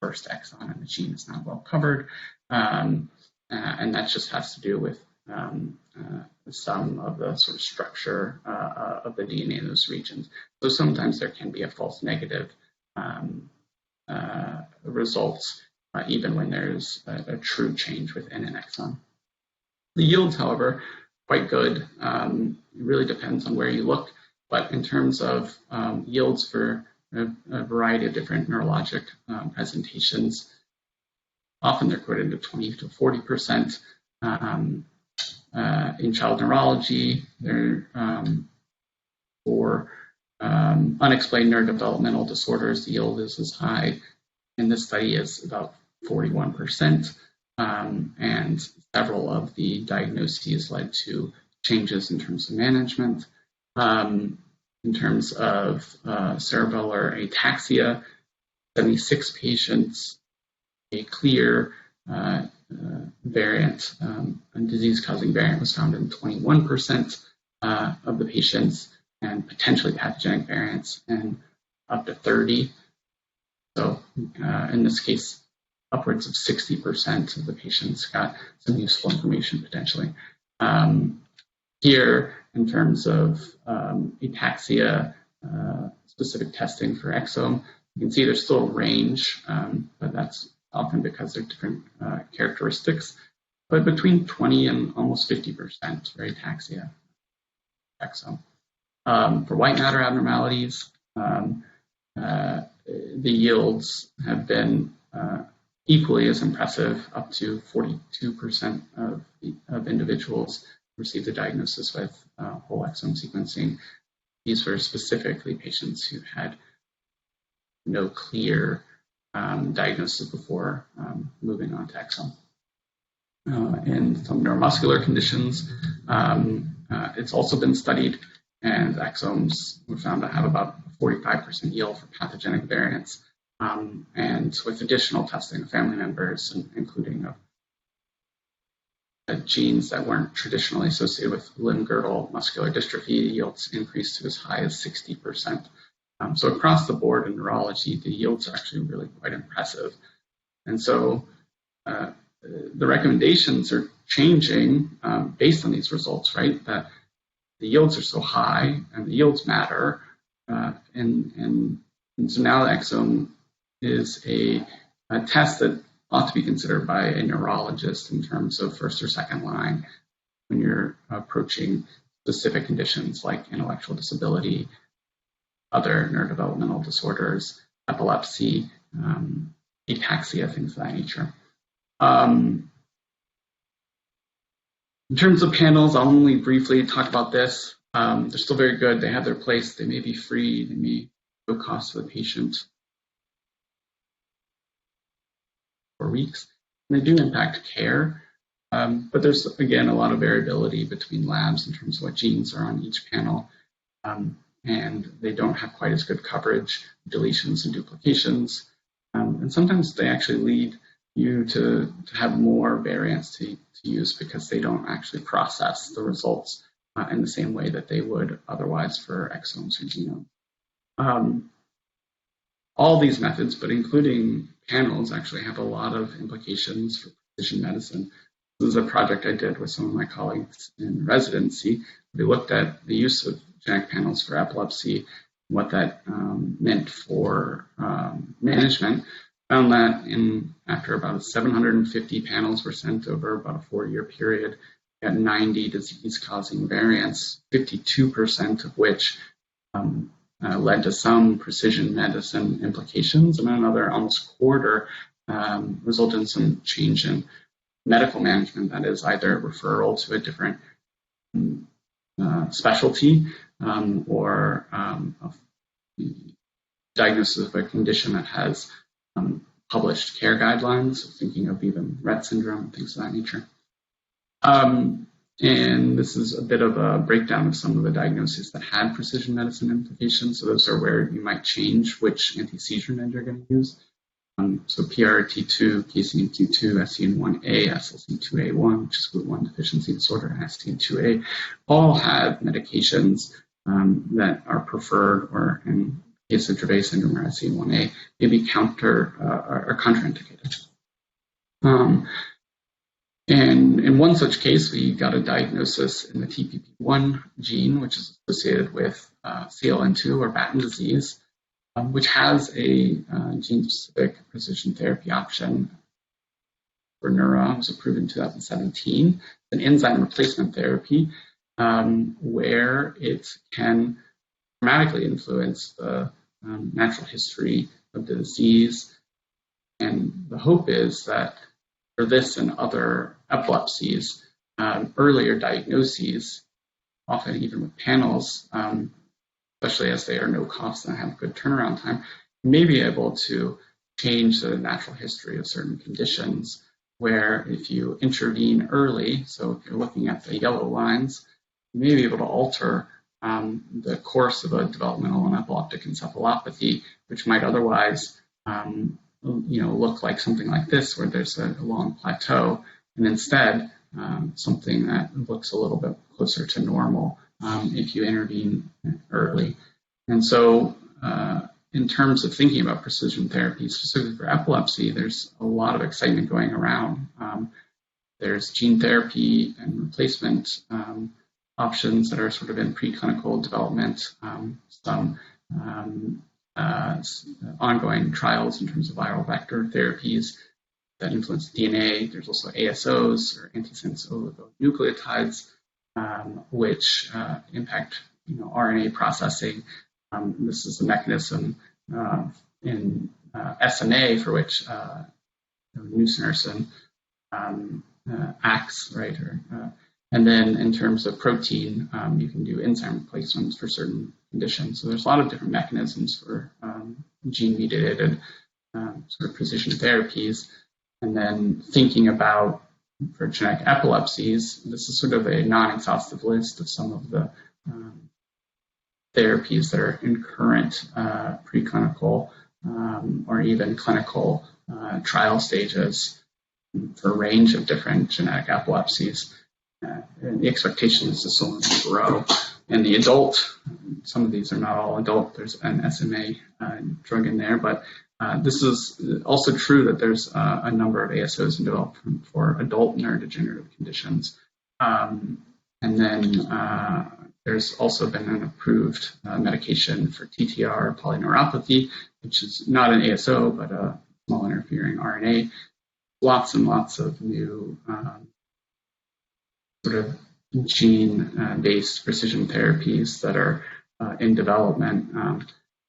first exon in the gene is not well covered, and that just has to do with some of the sort of structure of the DNA in those regions. So sometimes there can be a false negative results even when there's a true change within an exon. The yields, however, quite good. It really depends on where you look, but in terms of yields for a variety of different neurologic presentations, often they're quoted to 20 to 40%. In child neurology, they're for unexplained neurodevelopmental disorders, the yield is as high in this study as about 41%, and several of the diagnoses led to changes in terms of management. In terms of cerebellar ataxia, 76 patients, a clear variant, a disease-causing variant was found in 21% of the patients, and potentially pathogenic variants in up to 30. So in this case, upwards of 60% of the patients got some useful information potentially. Here, in terms of ataxia, specific testing for exome, you can see there's still a range, but that's often because they're different characteristics, but between 20 and almost 50% for ataxia exome. For white matter abnormalities, the yields have been equally as impressive, up to 42% of individuals received a diagnosis with whole exome sequencing. These were specifically patients who had no clear diagnosis before moving on to exome. In some neuromuscular conditions, it's also been studied, and exomes were found to have about 45% yield for pathogenic variants, and with additional testing of family members, including genes that weren't traditionally associated with limb-girdle muscular dystrophy, yields increased to as high as 60%. So across the board in neurology, the yields are actually really quite impressive. And so the recommendations are changing based on these results, right? That the yields are so high and the yields matter. And so now the exome is a test that ought to be considered by a neurologist in terms of first or second line when you're approaching specific conditions like intellectual disability, other neurodevelopmental disorders, epilepsy, ataxia, things of that nature. In terms of panels, I'll only briefly talk about this. They're still very good. They have their place. They may be free. They may no cost to the patient for weeks. And they do impact care. But there's, again, a lot of variability between labs in terms of what genes are on each panel. And they don't have quite as good coverage, deletions and duplications. And sometimes they actually lead you to have more variants to use because they don't actually process the results in the same way that they would otherwise for exomes or genomes. All these methods, but including panels, actually have a lot of implications for precision medicine. This is a project I did with some of my colleagues in residency. We looked at the use of genetic panels for epilepsy, what that meant for management. Found that after about 750 panels were sent over about a 4-year period, we had 90 disease-causing variants, 52% of which led to some precision medicine implications, and another almost quarter resulted in some change in medical management, that is either referral to a different specialty or diagnosis of a condition that has published care guidelines, thinking of even Rett syndrome, things of that nature. And this is a bit of a breakdown of some of the diagnoses that had precision medicine implications. So those are where you might change which anti-seizure med you're going to use. So PRT2, KCNQ2, SCN1A, SLC2A1, which is GLUT1 deficiency disorder, and SCN2A, all have medications that are preferred, or in the case of Dravet syndrome or SCN1A, may be contraindicated. And in one such case, we got a diagnosis in the TPP1 gene, which is associated with CLN2 or Batten disease, which has a gene-specific precision therapy option for neuro. It was approved in 2017. It's an enzyme replacement therapy where it can dramatically influence the natural history of the disease. And the hope is that for this and other epilepsies, earlier diagnoses, often even with panels, especially as they are no cost and have good turnaround time, may be able to change the natural history of certain conditions where if you intervene early, so if you're looking at the yellow lines, you may be able to alter the course of a developmental and epileptic encephalopathy, which might otherwise look like something like this, where there's a long plateau, and instead something that looks a little bit closer to normal if you intervene early. And so in terms of thinking about precision therapy, specifically for epilepsy, there's a lot of excitement going around. There's gene therapy and replacement options that are sort of in preclinical development, some ongoing trials in terms of viral vector therapies that influence DNA. There's also ASOs, or antisense oligonucleotides, which impact RNA processing. This is the mechanism in SMA for which nusinersen acts, right? And then in terms of protein, you can do enzyme replacements for certain conditions. So there's a lot of different mechanisms for gene-mediated sort of precision therapies. And then thinking about, for genetic epilepsies, this is sort of a non-exhaustive list of some of the therapies that are in current preclinical or even clinical trial stages. for a range of different genetic epilepsies. And the expectation is this will grow. In the adult, some of these are not all adult, there's an SMA drug in there, but this is also true that there's a number of ASOs in development for adult neurodegenerative conditions. And then there's also been an approved medication for TTR polyneuropathy, which is not an ASO, but a small interfering RNA. Lots and lots of new sort of gene-based precision therapies that are in development,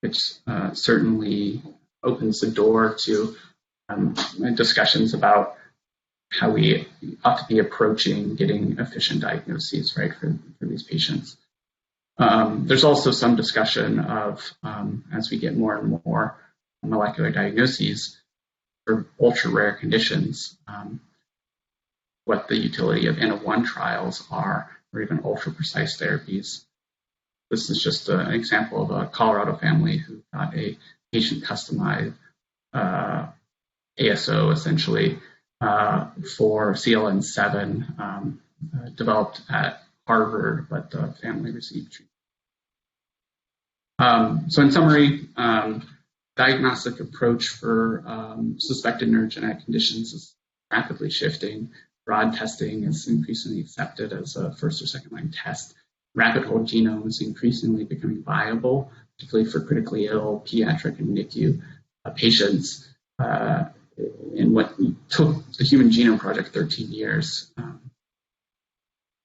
which certainly opens the door to discussions about how we ought to be approaching getting efficient diagnoses, right, for these patients. There's also some discussion of, as we get more and more molecular diagnoses for ultra-rare conditions, what the utility of N-of-1 trials are, or even ultra-precise therapies. This is just an example of a Colorado family who got a patient-customized ASO, essentially, for CLN7, developed at Harvard, but the family received treatment. So in summary, diagnostic approach for suspected neurogenetic conditions is rapidly shifting. Broad testing is increasingly accepted as a first or second line test. Rapid whole genome is increasingly becoming viable, particularly for critically ill pediatric and NICU patients. In what took the Human Genome Project 13 years,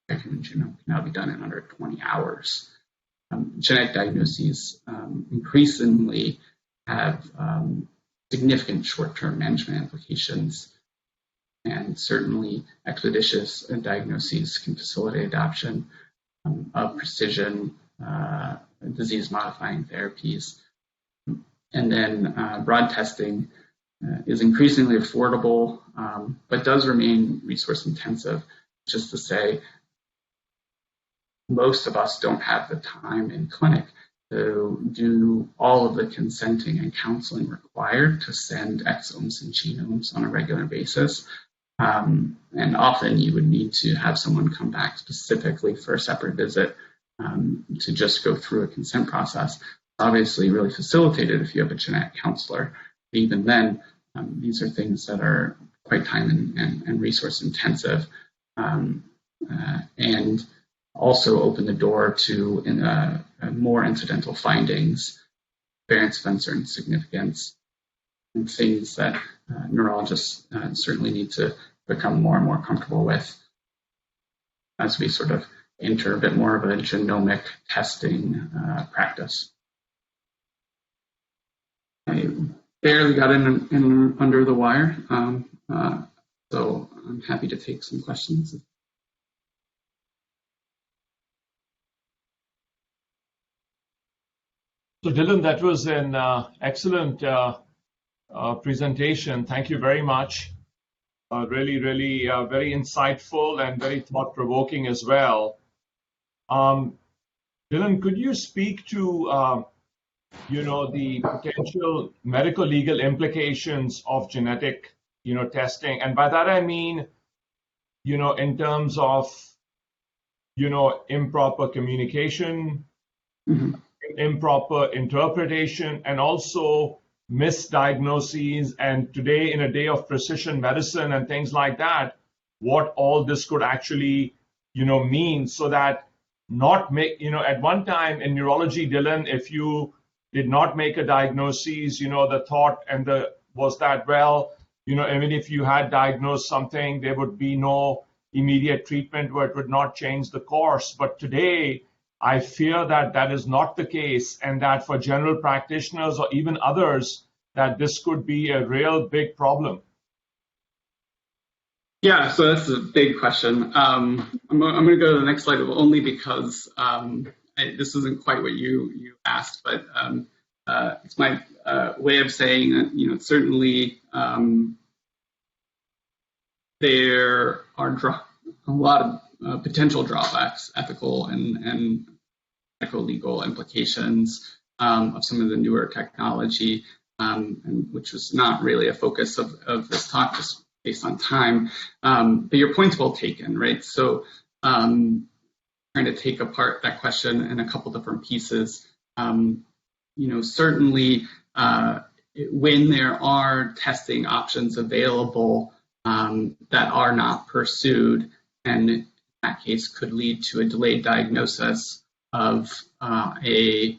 the Human Genome can now be done in under 20 hours. Genetic diagnoses increasingly have significant short-term management implications, and certainly expeditious diagnoses can facilitate adoption of precision disease-modifying therapies. And then broad testing is increasingly affordable, but does remain resource-intensive. Just to say, most of us don't have the time in clinic to do all of the consenting and counseling required to send exomes and genomes on a regular basis. And often you would need to have someone come back specifically for a separate visit to just go through a consent process. Obviously really facilitated if you have a genetic counselor. Even then, these are things that are quite time and resource intensive, and also open the door to more incidental findings, variants of uncertain significance, and things that neurologists certainly need to become more and more comfortable with as we sort of enter a bit more of a genomic testing practice. I barely got in under the wire, so I'm happy to take some questions. So Dylan, that was an excellent presentation. Thank you very much. Really, very insightful and very thought-provoking as well. Dylan, could you speak to the potential medical legal implications of genetic testing? And by that I mean in terms of improper communication, improper interpretation, and also misdiagnoses, and today in a day of precision medicine and things like that, what all this could actually mean, so that not make at one time in neurology, Dylan, if you did not make a diagnosis, the thought and was that, well, even if you had diagnosed something, there would be no immediate treatment where it would not change the course. But today I fear that that is not the case, and that for general practitioners or even others, that this could be a real big problem. Yeah, so that's a big question. I'm going to go to the next slide only because this isn't quite what you asked, but it's my way of saying that certainly there are a lot of potential drawbacks, ethical and legal implications of some of the newer technology, and which was not really a focus of this talk, just based on time. But your point's well taken, right? So trying to take apart that question in a couple different pieces. Certainly when there are testing options available that are not pursued, and in that case could lead to a delayed diagnosis of a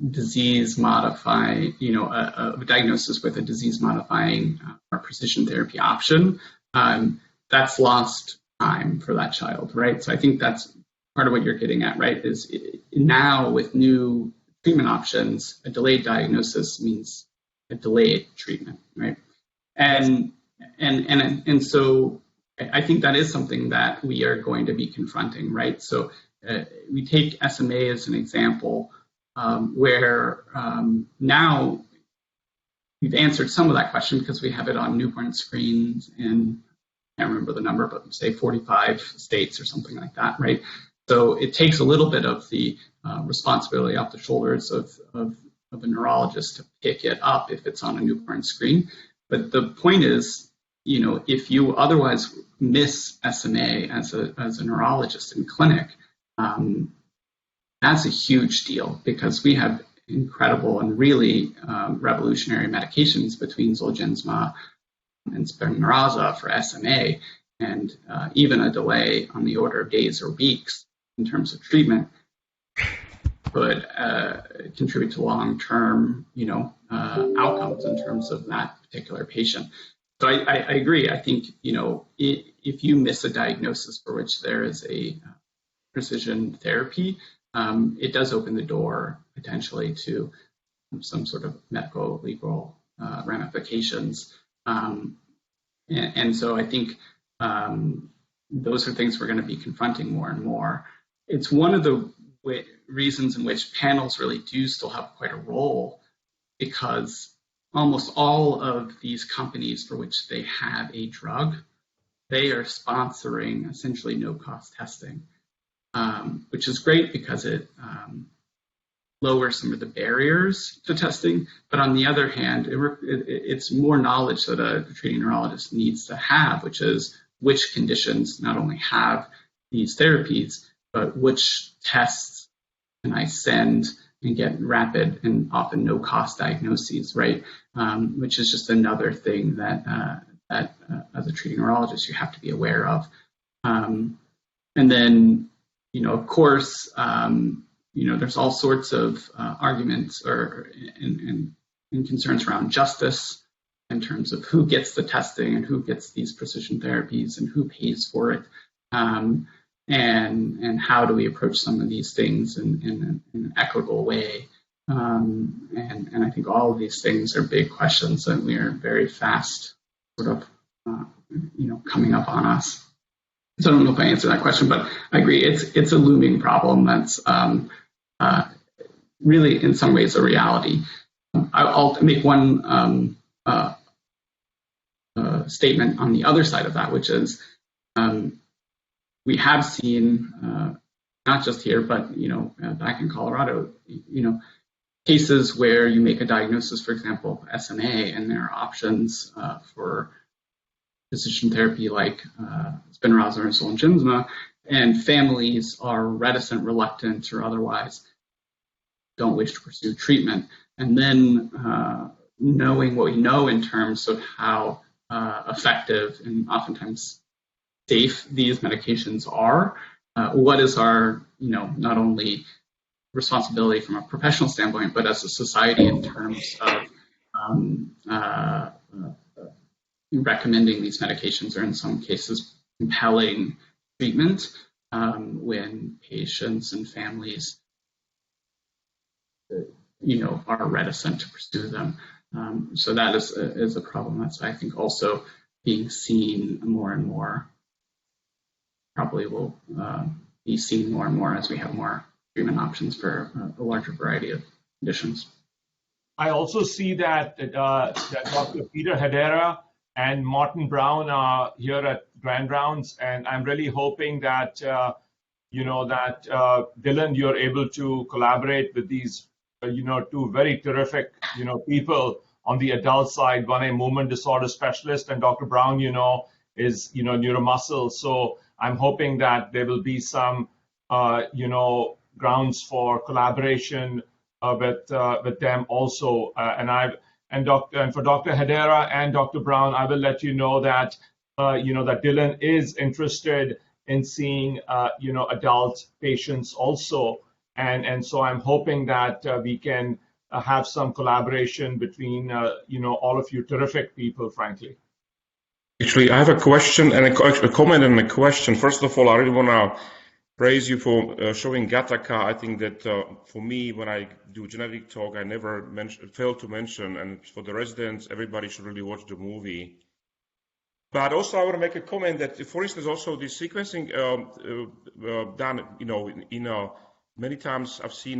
disease modifying, a diagnosis with a disease modifying or precision therapy option, that's lost time for that child, right? So I think that's part of what you're getting at, right? Is now with new treatment options, a delayed diagnosis means a delayed treatment, right? And so I think that is something that we are going to be confronting, right? So we take SMA as an example, where now we've answered some of that question because we have it on newborn screens in, I can't remember the number, but say 45 states or something like that, right? So it takes a little bit of the responsibility off the shoulders of a neurologist to pick it up if it's on a newborn screen. But the point is, if you otherwise miss SMA as a neurologist in clinic, that's a huge deal because we have incredible and really revolutionary medications between Zolgensma and Spinraza for SMA, and even a delay on the order of days or weeks in terms of treatment could contribute to long-term, outcomes in terms of that particular patient. So I agree. I think, if you miss a diagnosis for which there is a precision therapy, it does open the door potentially to some sort of medical legal ramifications. And so I think those are things we're going to be confronting more and more. It's one of the reasons in which panels really do still have quite a role, because almost all of these companies for which they have a drug, they are sponsoring essentially no-cost testing, which is great because it lowers some of the barriers to testing. But on the other hand, it's more knowledge that a treating neurologist needs to have, which is which conditions not only have these therapies, but which tests can I send and get rapid and often no-cost diagnoses, right? Which is just another thing that as a treating neurologist you have to be aware of. And then, of course, there's all sorts of arguments and concerns around justice in terms of who gets the testing and who gets these precision therapies and who pays for it. And how do we approach some of these things in an equitable way? And I think all of these things are big questions that we are very fast sort of, coming up on us. So I don't know if I answered that question, but I agree. It's a looming problem that's really in some ways a reality. I'll make one statement on the other side of that, which is we have seen, not just here, but back in Colorado, cases where you make a diagnosis, for example, SMA, and there are options for precision therapy like Spinraza or Zolgensma, and families are reticent, reluctant, or otherwise don't wish to pursue treatment. And then knowing what we know in terms of how effective and oftentimes safe these medications are, what is our, not only responsibility from a professional standpoint, but as a society in terms of recommending these medications, or in some cases compelling treatment when patients and families are reticent to pursue them. So that is a problem that's, I think, also being seen more and more. Probably will be seen more and more as we have more treatment options for a larger variety of conditions. I also see that Dr. Peter Hedera and Martin Brown are here at Grand Rounds, and I'm really hoping that Dylan, you're able to collaborate with these two very terrific people on the adult side, one a movement disorder specialist, and Dr. Brown, is neuromuscle. So I'm hoping that there will be some grounds for collaboration with them also. And for Dr. Hedera and Dr. Brown, I will let you know that that Dylan is interested in seeing adult patients also, and so I'm hoping that we can have some collaboration between all of you terrific people, frankly. Actually, I have a question and a comment and a question. First of all, I really want to praise you for showing Gattaca. I think that for me, when I do genetic talk, I never fail to mention, and for the residents, everybody should really watch the movie. But also, I want to make a comment that, for instance, also the sequencing done, many times I've seen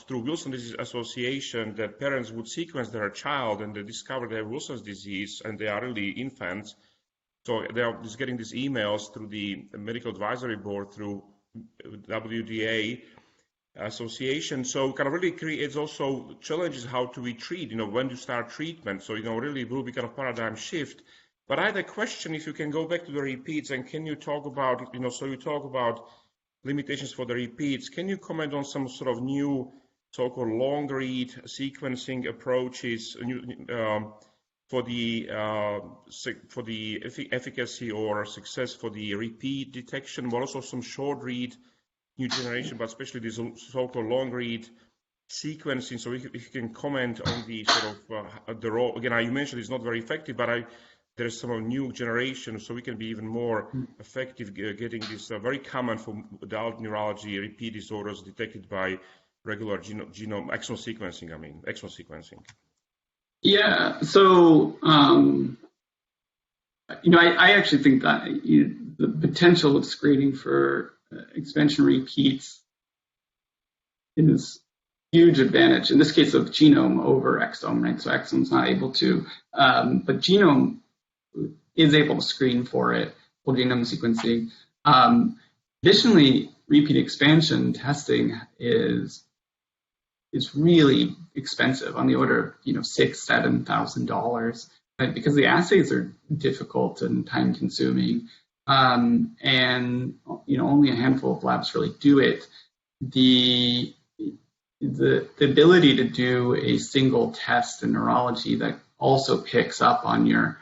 through Wilson disease association that parents would sequence their child and they discover they have Wilson's disease and they are really infants. So they are just getting these emails through the medical advisory board through WDA association. So kind of really creates also challenges how to retreat, when to start treatment. So, really it will be kind of paradigm shift. But I had a question, if you can go back to the repeats and can you talk about, so you talk about limitations for the repeats. Can you comment on some sort of new so-called long read sequencing approaches for the efficacy or success for the repeat detection, but also some short read new generation, but especially this so-called long read sequencing? So if you can comment on the sort of the role. Again, you mentioned it's not very effective, but there's some new generation, so we can be even more effective getting this very common for adult neurology repeat disorders detected by regular genome exome sequencing. Yeah, so I actually think that the potential of screening for expansion repeats is huge advantage in this case of genome over exome, right? So exome's not able to, but genome is able to screen for it, whole genome sequencing. Additionally, repeat expansion testing is really expensive, on the order of $6,000-7,000, right? Because the assays are difficult and time consuming, and only a handful of labs really do it. The ability to do a single test in neurology that also picks up on your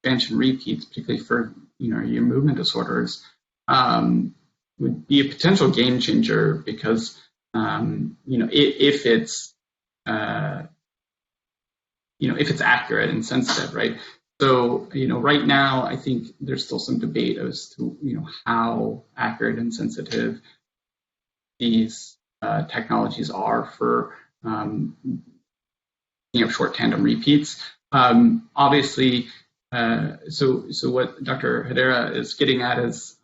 expansion repeats, particularly for your movement disorders, would be a potential game changer, because if it's if it's accurate and sensitive, right? So right now I think there's still some debate as to how accurate and sensitive these technologies are for short tandem repeats. Obviously. So what Dr. Hedera is getting at is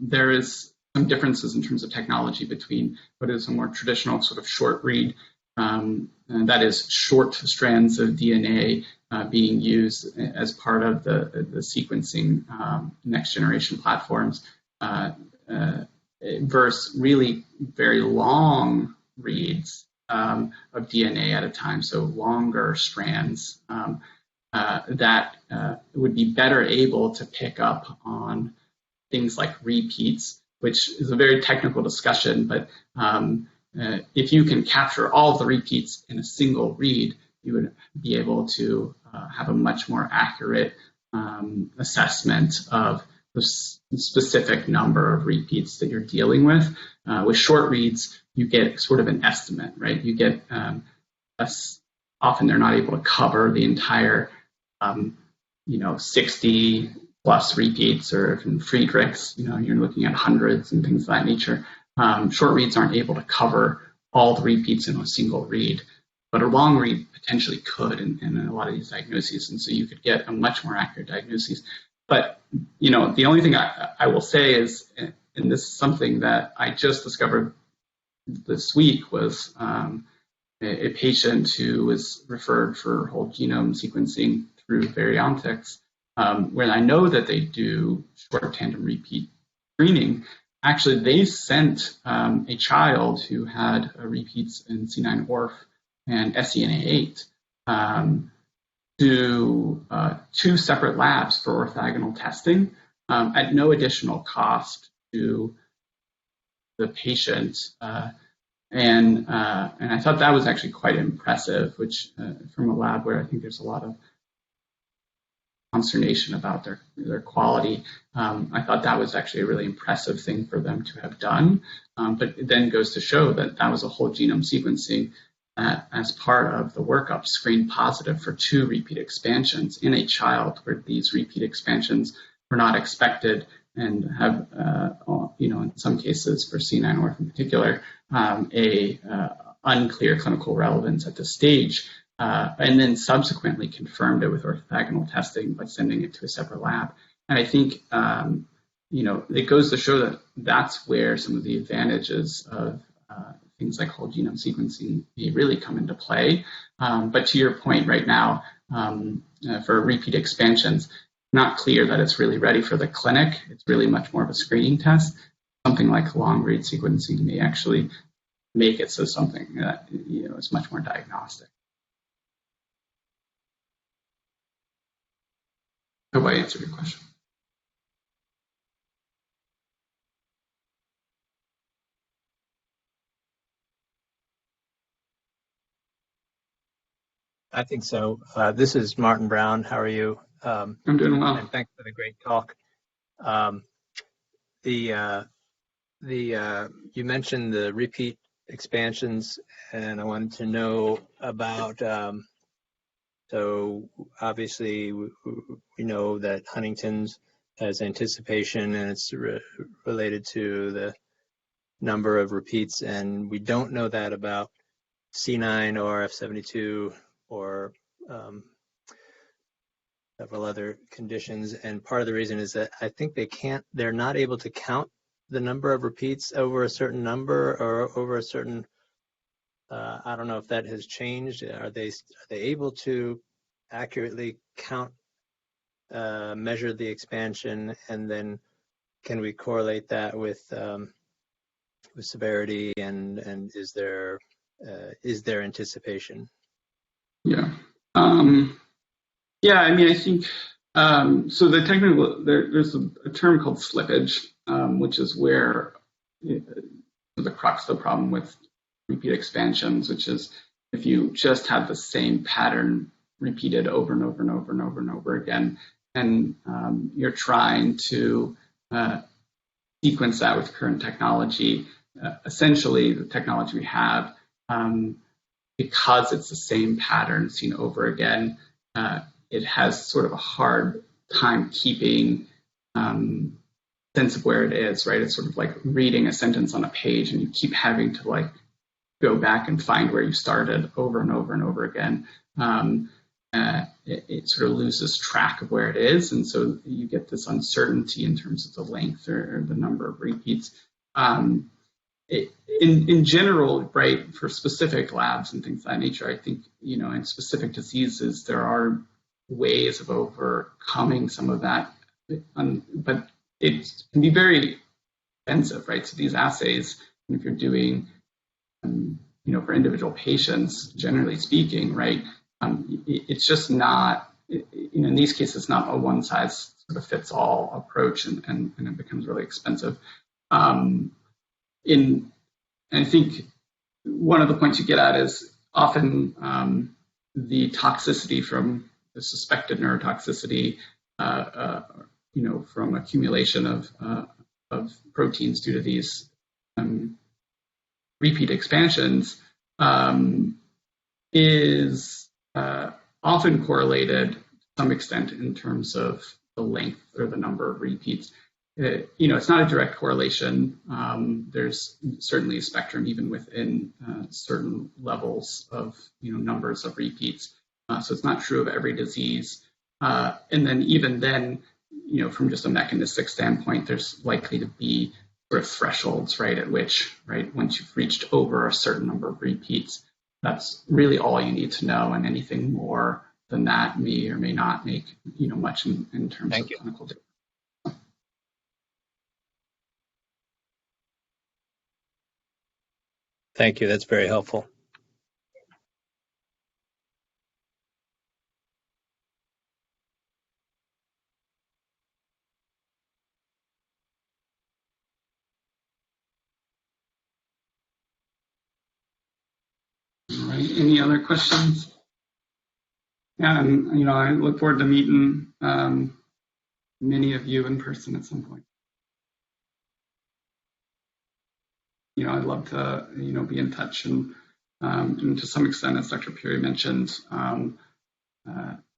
there is some differences in terms of technology between what is a more traditional sort of short read, and that is short strands of DNA being used as part of the sequencing next generation platforms, versus really very long reads of DNA at a time, so longer strands. That would be better able to pick up on things like repeats, which is a very technical discussion, but if you can capture all of the repeats in a single read, you would be able to have a much more accurate assessment of the specific number of repeats that you're dealing with. With short reads, you get sort of an estimate, right? You get often they're not able to cover the entire 60 plus repeats, or in Friedrichs, you're looking at hundreds and things of that nature. Short reads aren't able to cover all the repeats in a single read, but a long read potentially could in a lot of these diagnoses, and so you could get a much more accurate diagnosis. But the only thing I will say is, and this is something that I just discovered this week, was a patient who was referred for whole genome sequencing through Variantics, where I know that they do short tandem repeat screening. Actually, they sent a child who had repeats in C9orf and SCNA8, to 2 separate labs for orthogonal testing at no additional cost to the patient. And I thought that was actually quite impressive, which from a lab where I think there's a lot of consternation about their quality. I thought that was actually a really impressive thing for them to have done. But it then goes to show that that was a whole genome sequencing that, as part of the workup, screened positive for 2 repeat expansions in a child where these repeat expansions were not expected and have, in some cases for C9 orth in particular, unclear clinical relevance at this stage. And then subsequently confirmed it with orthogonal testing by sending it to a separate lab. And I think, it goes to show that that's where some of the advantages of things like whole genome sequencing may really come into play. But to your point right now, for repeat expansions, not clear that it's really ready for the clinic. It's really much more of a screening test. Something like long-read sequencing may actually make it so something that is much more diagnostic. I hope I answered your question. I think so. This is Martin Brown. How are you? I'm doing well. And thanks for the great talk. You mentioned the repeat expansions, and I wanted to know about. So obviously, we know that Huntington's has anticipation, and it's related to the number of repeats, and we don't know that about C9 or F72 or several other conditions. And part of the reason is that I think they're not able to count the number of repeats over a certain number or over a certain, I don't know if that has changed. Are they able to accurately count, measure the expansion, and then can we correlate that with severity and is there anticipation? Yeah. I mean, I think, so the technical, there's a term called slippage, which is where the crux of the problem with repeat expansions, which is if you just have the same pattern repeated over and over and over and over and over again, and you're trying to sequence that with current technology, essentially the technology we have, because it's the same pattern seen over again, it has sort of a hard time keeping sense of where it is, right? It's sort of like reading a sentence on a page and you keep having to like go back and find where you started over and over and over again. It sort of loses track of where it is, and so you get this uncertainty in terms of the length or the number of repeats. In general, right, for specific labs and things of that nature, I think, in specific diseases, there are ways of overcoming some of that, but it can be very expensive, right? So these assays, if you're doing, for individual patients, generally speaking, right, it's just not, in these cases, not a one-size sort of fits all approach, and it becomes really expensive. And I think one of the points you get at is often the toxicity from the suspected neurotoxicity, from accumulation of proteins due to these repeat expansions is often correlated to some extent in terms of the length or the number of repeats. It's not a direct correlation. There's certainly a spectrum even within certain levels of numbers of repeats. So it's not true of every disease. And then even then, from just a mechanistic standpoint, there's likely to be sort of thresholds, right, at which, right, once you've reached over a certain number of repeats, that's really all you need to know, and anything more than that may or may not make much in terms of clinical data. Thank you. That's very helpful. All right, any other questions? Yeah, and I look forward to meeting many of you in person at some point. I'd love to be in touch, and to some extent, as Dr. Peary mentioned,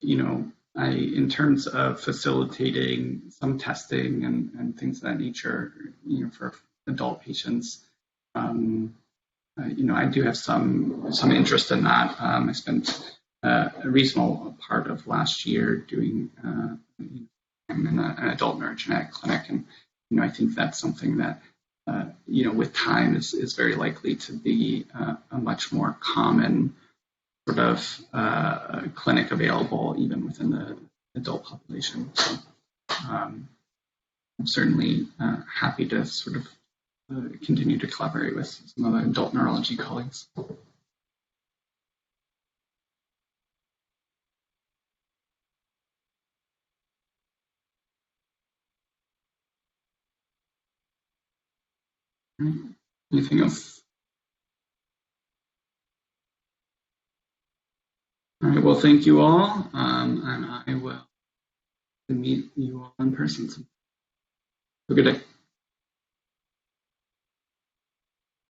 in terms of facilitating some testing and things of that nature, for adult patients, I do have some interest in that. I spent a reasonable part of last year doing in an adult neurogenetic clinic, and I think that's something that with time is very likely to be a much more common sort of clinic available even within the adult population. So I'm certainly happy to sort of continue to collaborate with some other adult neurology colleagues. Anything else? All right, well, thank you all, and I will meet you all in person. Have a good day.